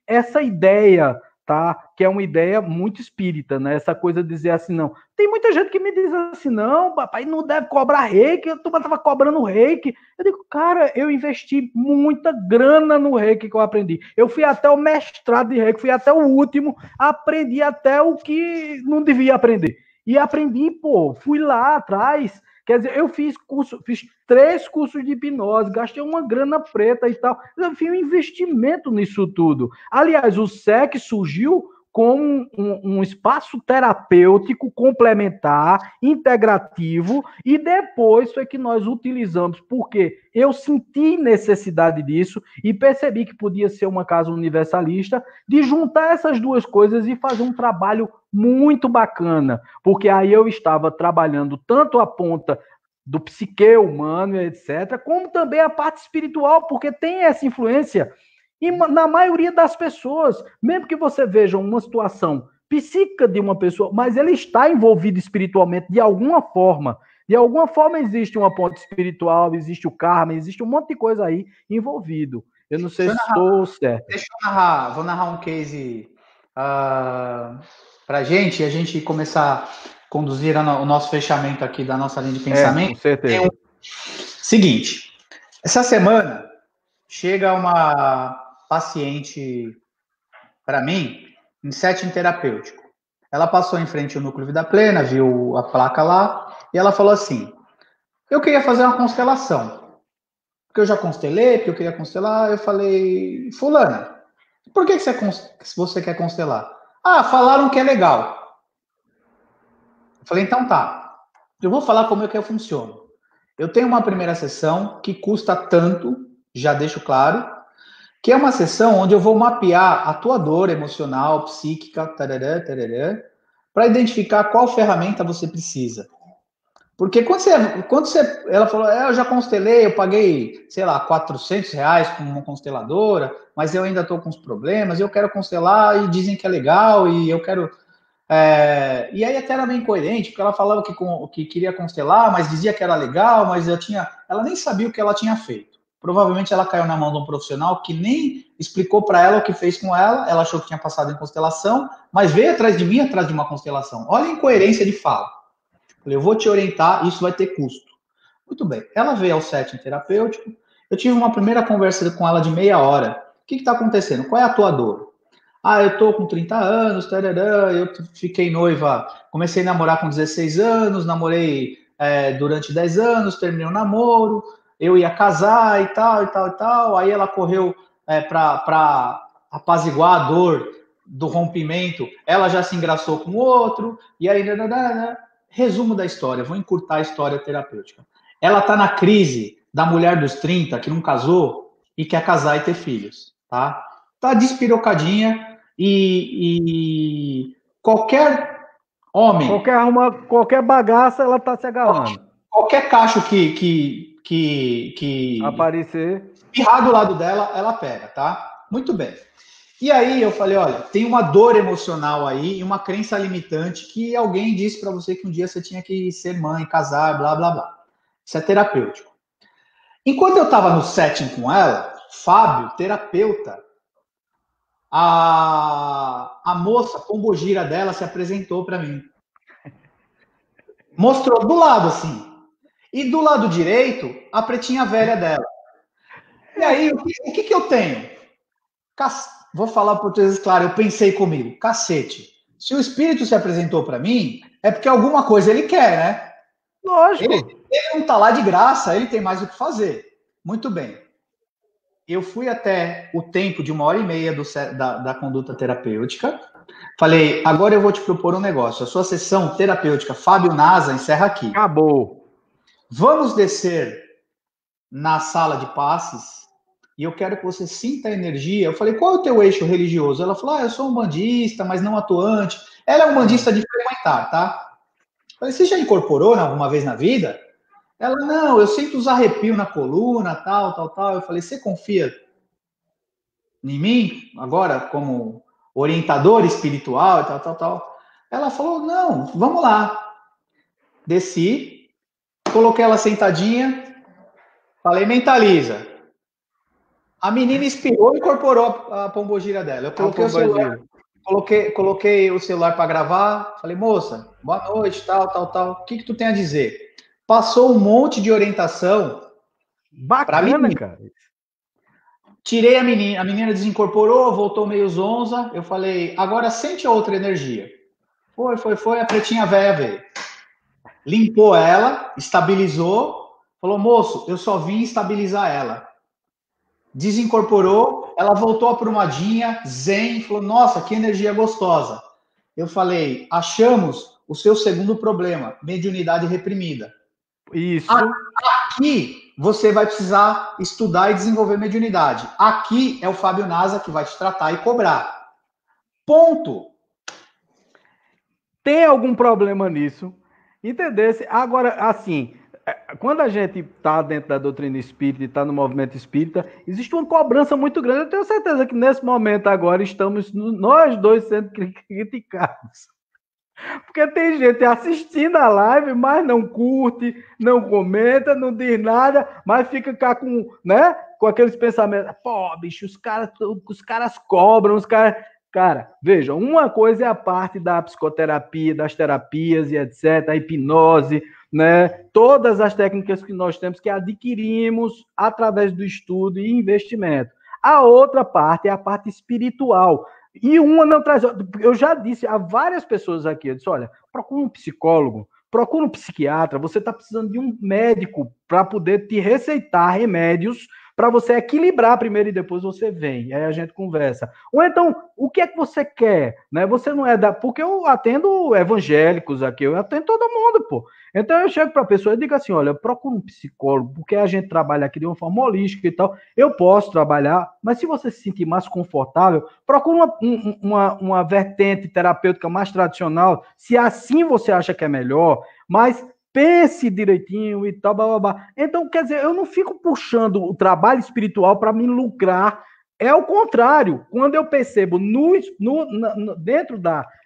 essa ideia, tá? Que é uma ideia muito espírita, né? Essa coisa de dizer assim, não. Tem muita gente que me diz assim, não, papai, não deve cobrar reiki, eu estava cobrando reiki. Eu digo, cara, eu investi muita grana no reiki que eu aprendi. Eu fui até o mestrado de reiki, fui até o último, aprendi até o que não devia aprender. E aprendi, fui lá atrás. Quer dizer, eu fiz 3 cursos de hipnose, gastei uma grana preta e tal. Eu fiz um investimento nisso tudo. Aliás, o SEC surgiu como um espaço terapêutico complementar, integrativo, e depois foi que nós utilizamos, porque eu senti necessidade disso e percebi que podia ser uma casa universalista, de juntar essas 2 coisas e fazer um trabalho muito bacana, porque aí eu estava trabalhando tanto a ponta do psique humano, etc., como também a parte espiritual, porque tem essa influência e na maioria das pessoas, mesmo que você veja uma situação psíquica de uma pessoa, mas ele está envolvido espiritualmente de alguma forma. De alguma forma existe uma ponte espiritual, existe o karma, existe um monte de coisa aí envolvido. Eu não sei se estou certo. Deixa eu narrar, vou narrar um case para a gente começar a conduzir o nosso fechamento aqui da nossa linha de pensamento. Com certeza. Seguinte, essa semana chega uma paciente para mim em setting terapêutico. Ela passou em frente ao núcleo Vida Plena, viu a placa lá, e ela falou assim, eu queria fazer uma constelação. Porque eu já constelei, porque eu queria constelar. Eu falei, fulana, por que você quer constelar? Ah, falaram que é legal. Eu falei, então tá. Eu vou falar como é que eu funciono. Eu tenho uma primeira sessão que custa tanto, já deixo claro, que é uma sessão onde eu vou mapear a tua dor emocional, psíquica, para identificar qual ferramenta você precisa. Porque quando ela falou, eu já constelei, eu paguei, sei lá, R$400 com uma consteladora, mas eu ainda estou com uns problemas, eu quero constelar e dizem que é legal, e eu quero... E aí até era bem incoerente, porque ela falava que queria constelar, mas dizia que era legal, mas ela nem sabia o que ela tinha feito. Provavelmente ela caiu na mão de um profissional que nem explicou para ela o que fez com ela achou que tinha passado em constelação, mas veio atrás de mim, atrás de uma constelação. Olha a incoerência de fala. Falei, eu vou te orientar, isso vai ter custo. Muito bem. Ela veio ao setting terapêutico, eu tive uma primeira conversa com ela de meia hora. O que está acontecendo? Qual é a tua dor? Ah, eu tô com 30 anos, tarará, eu fiquei noiva, comecei a namorar com 16 anos, namorei durante 10 anos, terminei o namoro, eu ia casar e tal. Aí ela correu para apaziguar a dor do rompimento, ela já se engraçou com outro, e aí... Resumo da história, vou encurtar a história terapêutica. Ela está na crise da mulher dos 30, que não casou, e quer casar e ter filhos, tá? Tá despirocadinha e qualquer homem... Qualquer bagaça, ela tá se agarrando. Qualquer cacho que aparecer, espirrar do lado dela, ela pega, tá? Muito bem. E aí eu falei, olha, tem uma dor emocional aí e uma crença limitante que alguém disse para você que um dia você tinha que ser mãe, casar, blá, blá, blá. Isso é terapêutico. Enquanto eu estava no setting com ela, Fábio, terapeuta, a moça pombogira dela se apresentou para mim. Mostrou do lado, assim. E do lado direito, a pretinha velha dela. E aí, o que eu tenho? Vou falar português claro, eu pensei comigo, cacete. Se o espírito se apresentou para mim, é porque alguma coisa ele quer, né? Lógico. Ele não tá lá de graça, ele tem mais o que fazer. Muito bem. Eu fui até o tempo de 1h30 da conduta terapêutica. Falei, agora eu vou te propor um negócio. A sua sessão terapêutica Fábio Nasa encerra aqui. Acabou. Vamos descer na sala de passes e eu quero que você sinta a energia. Eu falei, qual é o teu eixo religioso? Ela falou, eu sou um bandista, mas não atuante. Ela é um bandista de frequentar, tá? Eu falei, você já incorporou alguma vez na vida? Ela, não, eu sinto os arrepios na coluna, tal. Eu falei, você confia em mim, agora, como orientador espiritual, tal. Ela falou, não, vamos lá. Desci, coloquei ela sentadinha, falei, mentaliza. A menina inspirou e incorporou a pombogira dela. Eu coloquei o celular, coloquei o celular para gravar. Falei, moça, boa noite, tal. O que tu tem a dizer? Passou um monte de orientação. Bacana, cara. Tirei a menina desincorporou, voltou meio zonza. Eu falei, agora sente a outra energia. Foi, a pretinha velha veio. Limpou ela, estabilizou. Falou, moço, eu só vim estabilizar ela. Desincorporou, ela voltou aprumadinha, zen, falou, nossa, que energia gostosa. Eu falei, achamos o seu segundo problema, mediunidade reprimida. Isso. Aqui você vai precisar estudar e desenvolver mediunidade. Aqui é o Fábio Nasa que vai te tratar e cobrar. Ponto. Tem algum problema nisso? Entendesse? Agora, assim, quando a gente está dentro da doutrina espírita e está no movimento espírita, existe uma cobrança muito grande. Eu tenho certeza que nesse momento agora estamos nós dois sendo criticados. Porque tem gente assistindo a live, mas não curte, não comenta, não diz nada, mas fica cá com, né, com aqueles pensamentos. Pô, bicho, os caras cobram, os caras. Cara, veja, uma coisa é a parte da psicoterapia, das terapias e etc., a hipnose, né? Todas as técnicas que nós temos que adquirimos através do estudo e investimento. A outra parte é a parte espiritual. E uma não traz. Eu já disse a várias pessoas aqui, eu disse: olha, procura um psicólogo, procura um psiquiatra, você está precisando de um médico para poder te receitar remédios para você equilibrar primeiro e depois você vem. Aí a gente conversa. Ou então, o que é que você quer? Né? Você não é da. Porque eu atendo evangélicos aqui, eu atendo todo mundo, pô. Então eu chego para a pessoa e digo assim: olha, procura um psicólogo, porque a gente trabalha aqui de uma forma holística e tal. Eu posso trabalhar, mas se você se sentir mais confortável, procura uma vertente terapêutica mais tradicional, se assim você acha que é melhor, mas pense direitinho e tal, blá, blá, blá. Então, quer dizer, eu não fico puxando o trabalho espiritual para me lucrar. É o contrário. Quando eu percebo dentro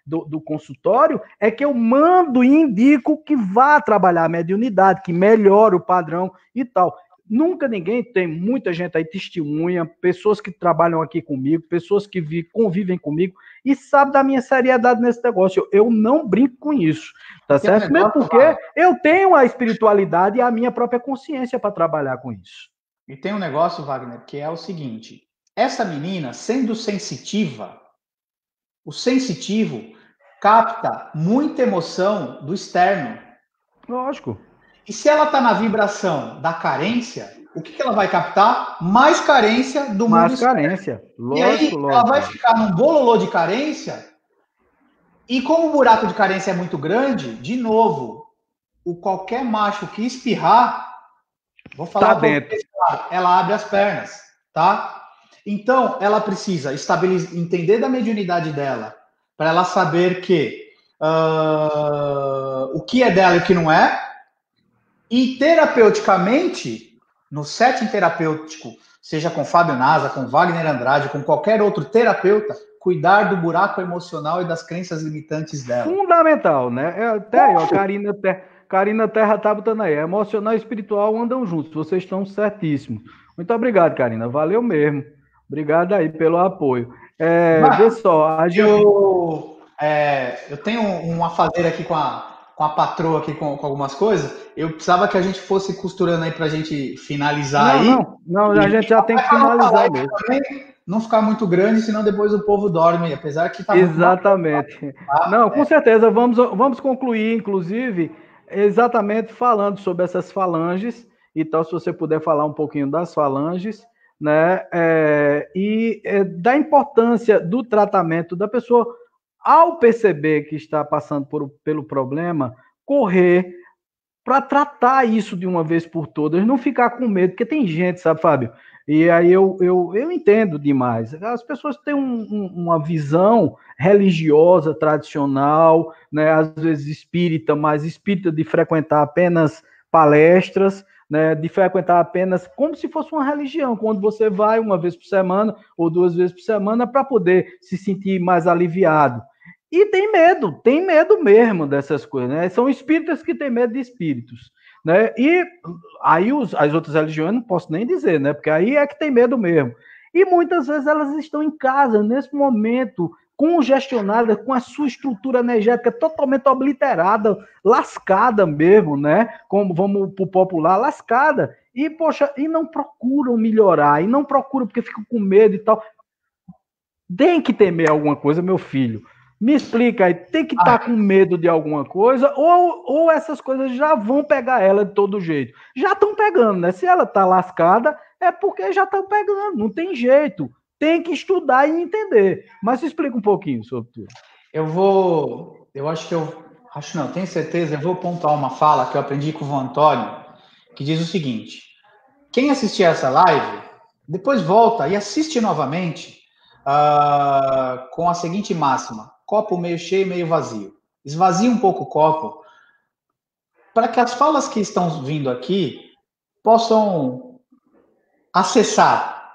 do consultório, é que eu mando e indico que vá trabalhar a mediunidade, que melhore o padrão e tal. Nunca ninguém, tem muita gente aí testemunha, pessoas que trabalham aqui comigo, pessoas que convivem comigo e sabem da minha seriedade nesse negócio. Eu não brinco com isso, tá certo? Mesmo porque eu tenho a espiritualidade e a minha própria consciência para trabalhar com isso. E tem um negócio, Wagner, que é o seguinte: essa menina, sendo sensitiva, o sensitivo capta muita emoção do externo. Lógico. E se ela está na vibração da carência, o que ela vai captar? Mais carência do mundo externo. Mais carência, lógico, e aí lógico. Ela vai ficar num bololô de carência, e como o buraco de carência é muito grande, de novo, qualquer macho que espirrar, vou falar tá dentro. Ela abre as pernas, tá? Então, ela precisa entender da mediunidade dela, para ela saber que o que é dela e o que não é, e terapeuticamente, no setting terapêutico, seja com Fábio Naza, com Wagner Andrade, com qualquer outro terapeuta, cuidar do buraco emocional e das crenças limitantes dela. Fundamental, né? Até aí, ó, Karina Terra tá botando aí. Emocional e espiritual andam juntos. Vocês estão certíssimos. Muito obrigado, Karina. Valeu mesmo. Obrigado aí pelo apoio. Vê só, a gente... eu tenho um afazer aqui com a patroa aqui com algumas coisas. Eu precisava que a gente fosse costurando aí pra gente finalizar Não, a gente já tem que finalizar mesmo. Não ficar muito grande, senão depois o povo dorme, apesar que tá exatamente. Muito tá? Não, com certeza, vamos concluir, inclusive, exatamente falando sobre essas falanges, então, se você puder falar um pouquinho das falanges, né, da importância do tratamento da pessoa, ao perceber que está passando pelo problema, correr para tratar isso de uma vez por todas, não ficar com medo, porque tem gente, sabe, Fábio? E aí eu entendo demais. As pessoas têm uma visão religiosa, tradicional, né, às vezes espírita, mas espírita de frequentar apenas palestras, né, de frequentar apenas como se fosse uma religião, quando você vai uma vez por semana ou 2 vezes por semana para poder se sentir mais aliviado. E tem medo mesmo dessas coisas, né? São espíritas que têm medo de espíritos, né? E aí as outras religiões não posso nem dizer, né? Porque aí é que tem medo mesmo. E muitas vezes elas estão em casa, nesse momento, congestionadas, com a sua estrutura energética totalmente obliterada, lascada mesmo, né? Como vamos pro popular, lascada. E, poxa, e não procuram melhorar, e não procuram porque ficam com medo e tal. Tem que temer alguma coisa, meu filho. Me explica aí, tem que estar com medo de alguma coisa ou essas coisas já vão pegar ela de todo jeito? Já estão pegando, né? Se ela está lascada, é porque já estão pegando, não tem jeito. Tem que estudar e entender. Mas explica um pouquinho sobre tudo. Tenho certeza, eu vou pontuar uma fala que eu aprendi com o Vô Antônio, que diz o seguinte: quem assistir essa live, depois volta e assiste novamente com a seguinte máxima: copo meio cheio, meio vazio. Esvazie um pouco o copo para que as falas que estão vindo aqui possam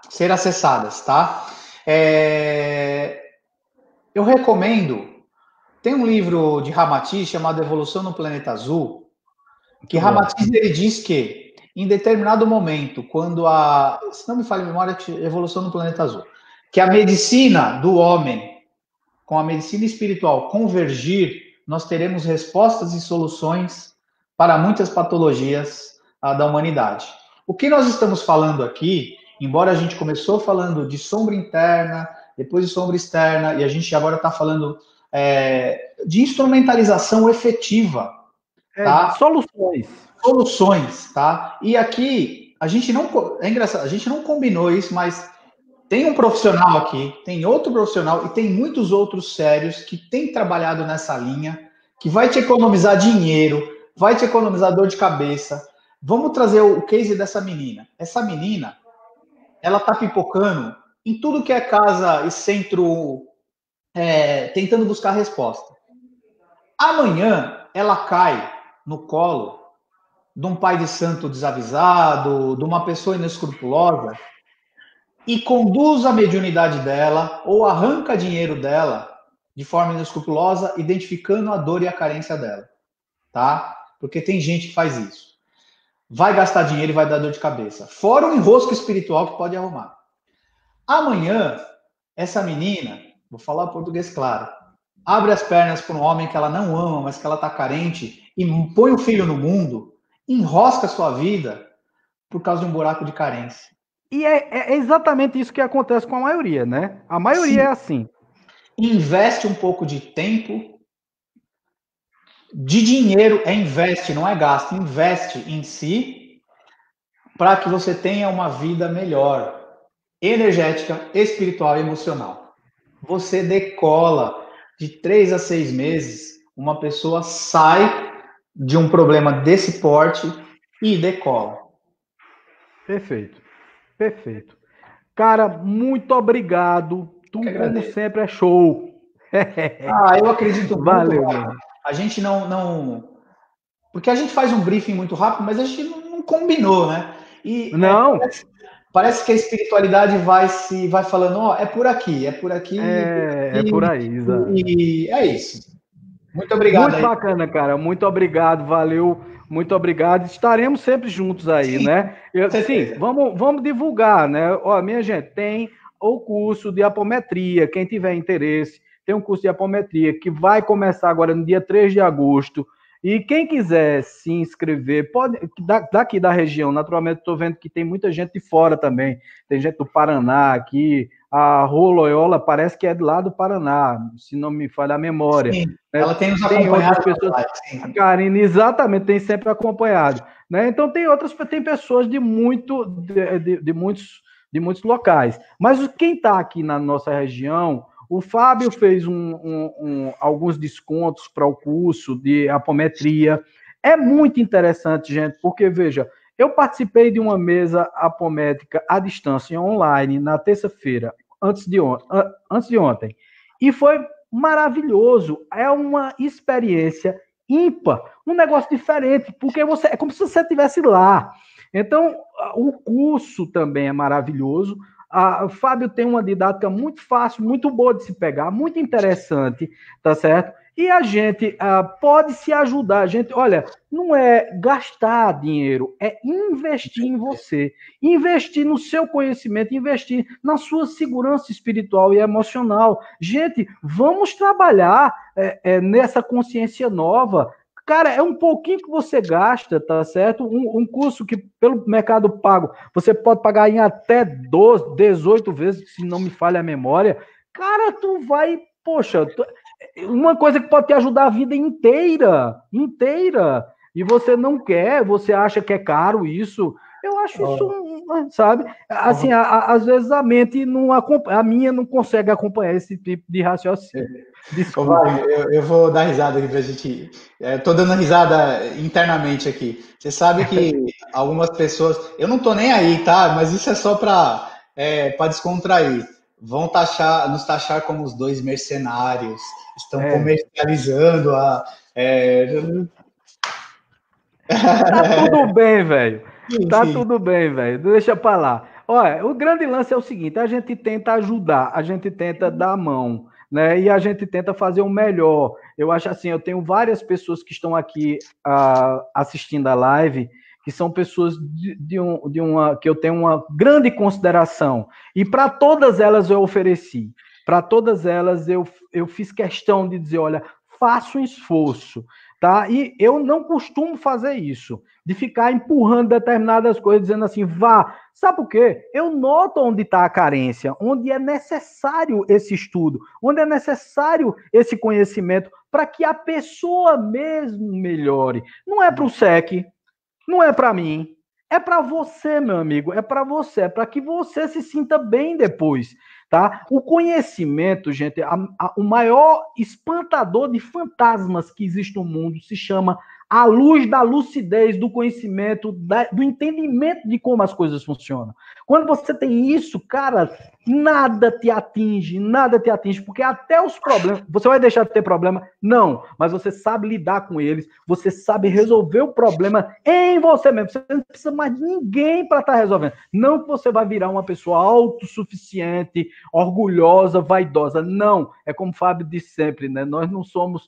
ser acessadas, tá? Eu recomendo Tem um livro de Ramatiz chamado Evolução no Planeta Azul, que Ramatiz ele diz que, em determinado momento, quando se não me falha a memória, Evolução no Planeta Azul, que a medicina do homem com a medicina espiritual convergir, nós teremos respostas e soluções para muitas patologias da humanidade. O que nós estamos falando aqui, embora a gente começou falando de sombra interna, depois de sombra externa, e a gente agora está falando de instrumentalização efetiva. Tá? Soluções, tá? E aqui, a gente não... É engraçado, a gente não combinou isso, mas tem um profissional aqui, tem outro profissional e tem muitos outros sérios que têm trabalhado nessa linha, que vai te economizar dinheiro, vai te economizar dor de cabeça. Vamos trazer o case dessa menina. Essa menina, ela tá pipocando em tudo que é casa e centro, tentando buscar resposta. Amanhã, ela cai no colo de um pai de santo desavisado, de uma pessoa inescrupulosa, e conduz a mediunidade dela, ou arranca dinheiro dela, de forma inescrupulosa, identificando a dor e a carência dela. Tá? Porque tem gente que faz isso. Vai gastar dinheiro e vai dar dor de cabeça. Fora o enrosco espiritual que pode arrumar. Amanhã, essa menina, vou falar português claro, abre as pernas para um homem que ela não ama, mas que ela está carente, e põe o filho no mundo, enrosca a sua vida por causa de um buraco de carência. E é exatamente isso que acontece com a maioria, né? A maioria é assim. Investe um pouco de tempo, de dinheiro, investe, não é gasto, investe em si, para que você tenha uma vida melhor, energética, espiritual e emocional. Você decola. De 3 a 6 meses, uma pessoa sai de um problema desse porte e decola. Perfeito. Perfeito. Cara, muito obrigado. Tu, como sempre, é show. Eu acredito muito. Valeu. A gente não... Porque a gente faz um briefing muito rápido, mas a gente não combinou, né? E não. Parece que a espiritualidade vai falando, é por aqui, é por aqui. É por aí, exato. E é isso. Muito obrigado. Muito bacana, cara. Muito obrigado, valeu. Muito obrigado. Estaremos sempre juntos aí, sim, né? Sim, vamos divulgar, né? Ó, minha gente, tem o curso de apometria. Quem tiver interesse, tem um curso de apometria que vai começar agora no dia 3 de agosto. E quem quiser se inscrever, pode, daqui da região, naturalmente estou vendo que tem muita gente de fora também, tem gente do Paraná aqui, a Rô Loyola parece que é de lá do Paraná, se não me falha a memória. Sim, né? Ela tem nos acompanhado. Pessoas, a Karine, exatamente, tem sempre acompanhado. Né? Então tem pessoas de muitos locais. Mas quem está aqui na nossa região... O Fábio fez alguns descontos para o curso de apometria. É muito interessante, gente, porque, veja, eu participei de uma mesa apométrica à distância, online, na terça-feira, antes de ontem. E foi maravilhoso. É uma experiência ímpar, um negócio diferente, porque é como se você estivesse lá. Então, o curso também é maravilhoso. O Fábio tem uma didática muito fácil, muito boa de se pegar, muito interessante, tá certo? E a gente pode se ajudar. A gente, olha, não é gastar dinheiro, é investir em você, investir no seu conhecimento, investir na sua segurança espiritual e emocional. Gente, vamos trabalhar nessa consciência nova. Cara, é um pouquinho que você gasta, tá certo? Um curso que, pelo Mercado Pago, você pode pagar em até 12, 18 vezes, se não me falha a memória. Cara, tu vai... Poxa, uma coisa que pode te ajudar a vida inteira. E você não quer, você acha que é caro isso. Eu acho isso, sabe? Assim, às vezes a mente não acompanha, a minha não consegue acompanhar esse tipo de raciocínio. Desculpa. Eu vou dar risada aqui pra gente. Tô dando risada internamente aqui. Você sabe que algumas pessoas. Eu não tô nem aí, tá? Mas isso é só para descontrair. Vão nos taxar como os dois mercenários. Estão comercializando a. Tá tudo bem, velho. Tá tudo bem, velho. Deixa pra lá. Olha, o grande lance é o seguinte: a gente tenta ajudar, a gente tenta dar a mão. né? E a gente tenta fazer o melhor. Eu acho assim, eu tenho várias pessoas que estão aqui assistindo a live, que são pessoas que eu tenho uma grande consideração. E para todas elas eu ofereci. Para todas elas eu fiz questão de dizer, olha, faça um esforço, tá? E eu não costumo fazer isso, de ficar empurrando determinadas coisas, dizendo assim, vá. Sabe por quê? Eu noto onde está a carência, onde é necessário esse estudo, onde é necessário esse conhecimento, para que a pessoa mesmo melhore. Não é para o SEC, não é para mim, é para você, meu amigo, é para você, é para que você se sinta bem depois, tá? O conhecimento, gente, o maior espantador de fantasmas que existe no mundo se chama a luz da lucidez, do conhecimento, do entendimento de como as coisas funcionam. Quando você tem isso, cara, nada te atinge, porque até os problemas, você vai deixar de ter problema? Não, mas você sabe lidar com eles, você sabe resolver o problema em você mesmo, você não precisa mais de ninguém para estar resolvendo. Não que você vai virar uma pessoa autossuficiente, orgulhosa, vaidosa, não, é como o Fábio disse sempre, né? Nós não somos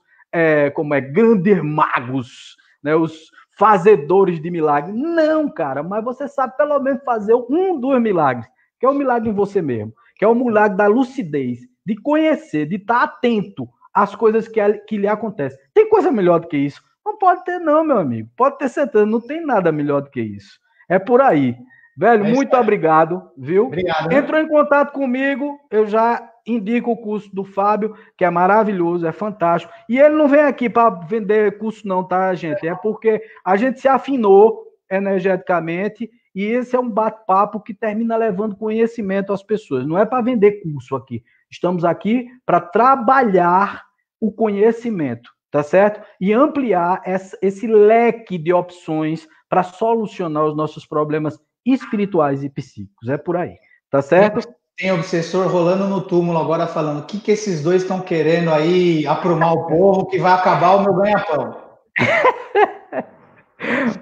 grandes magos, né? Os fazedores de milagres. Não, cara, mas você sabe pelo menos fazer um dos milagres, que é o milagre em você mesmo, que é o milagre da lucidez, de conhecer, de estar atento às coisas que lhe acontecem. Tem coisa melhor do que isso? Não pode ter não, meu amigo. Pode ter certeza, não tem nada melhor do que isso. É por aí. Velho, muito obrigado, viu? Obrigado. Entrou em contato comigo, eu já indico o curso do Fábio, que é maravilhoso, é fantástico. E ele não vem aqui para vender curso não, tá, gente? É porque a gente se afinou energeticamente e esse é um bate-papo que termina levando conhecimento às pessoas. Não é para vender curso aqui. Estamos aqui para trabalhar o conhecimento, tá certo? E ampliar esse leque de opções para solucionar os nossos problemas espirituais e psíquicos. É por aí, tá certo? Tem obsessor rolando no túmulo agora falando o que esses dois estão querendo aí aprumar o povo que vai acabar o meu ganha-pão.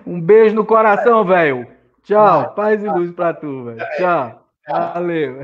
Um beijo no coração, velho. Tchau. Paz e luz pra tu, velho. Tchau. Valeu.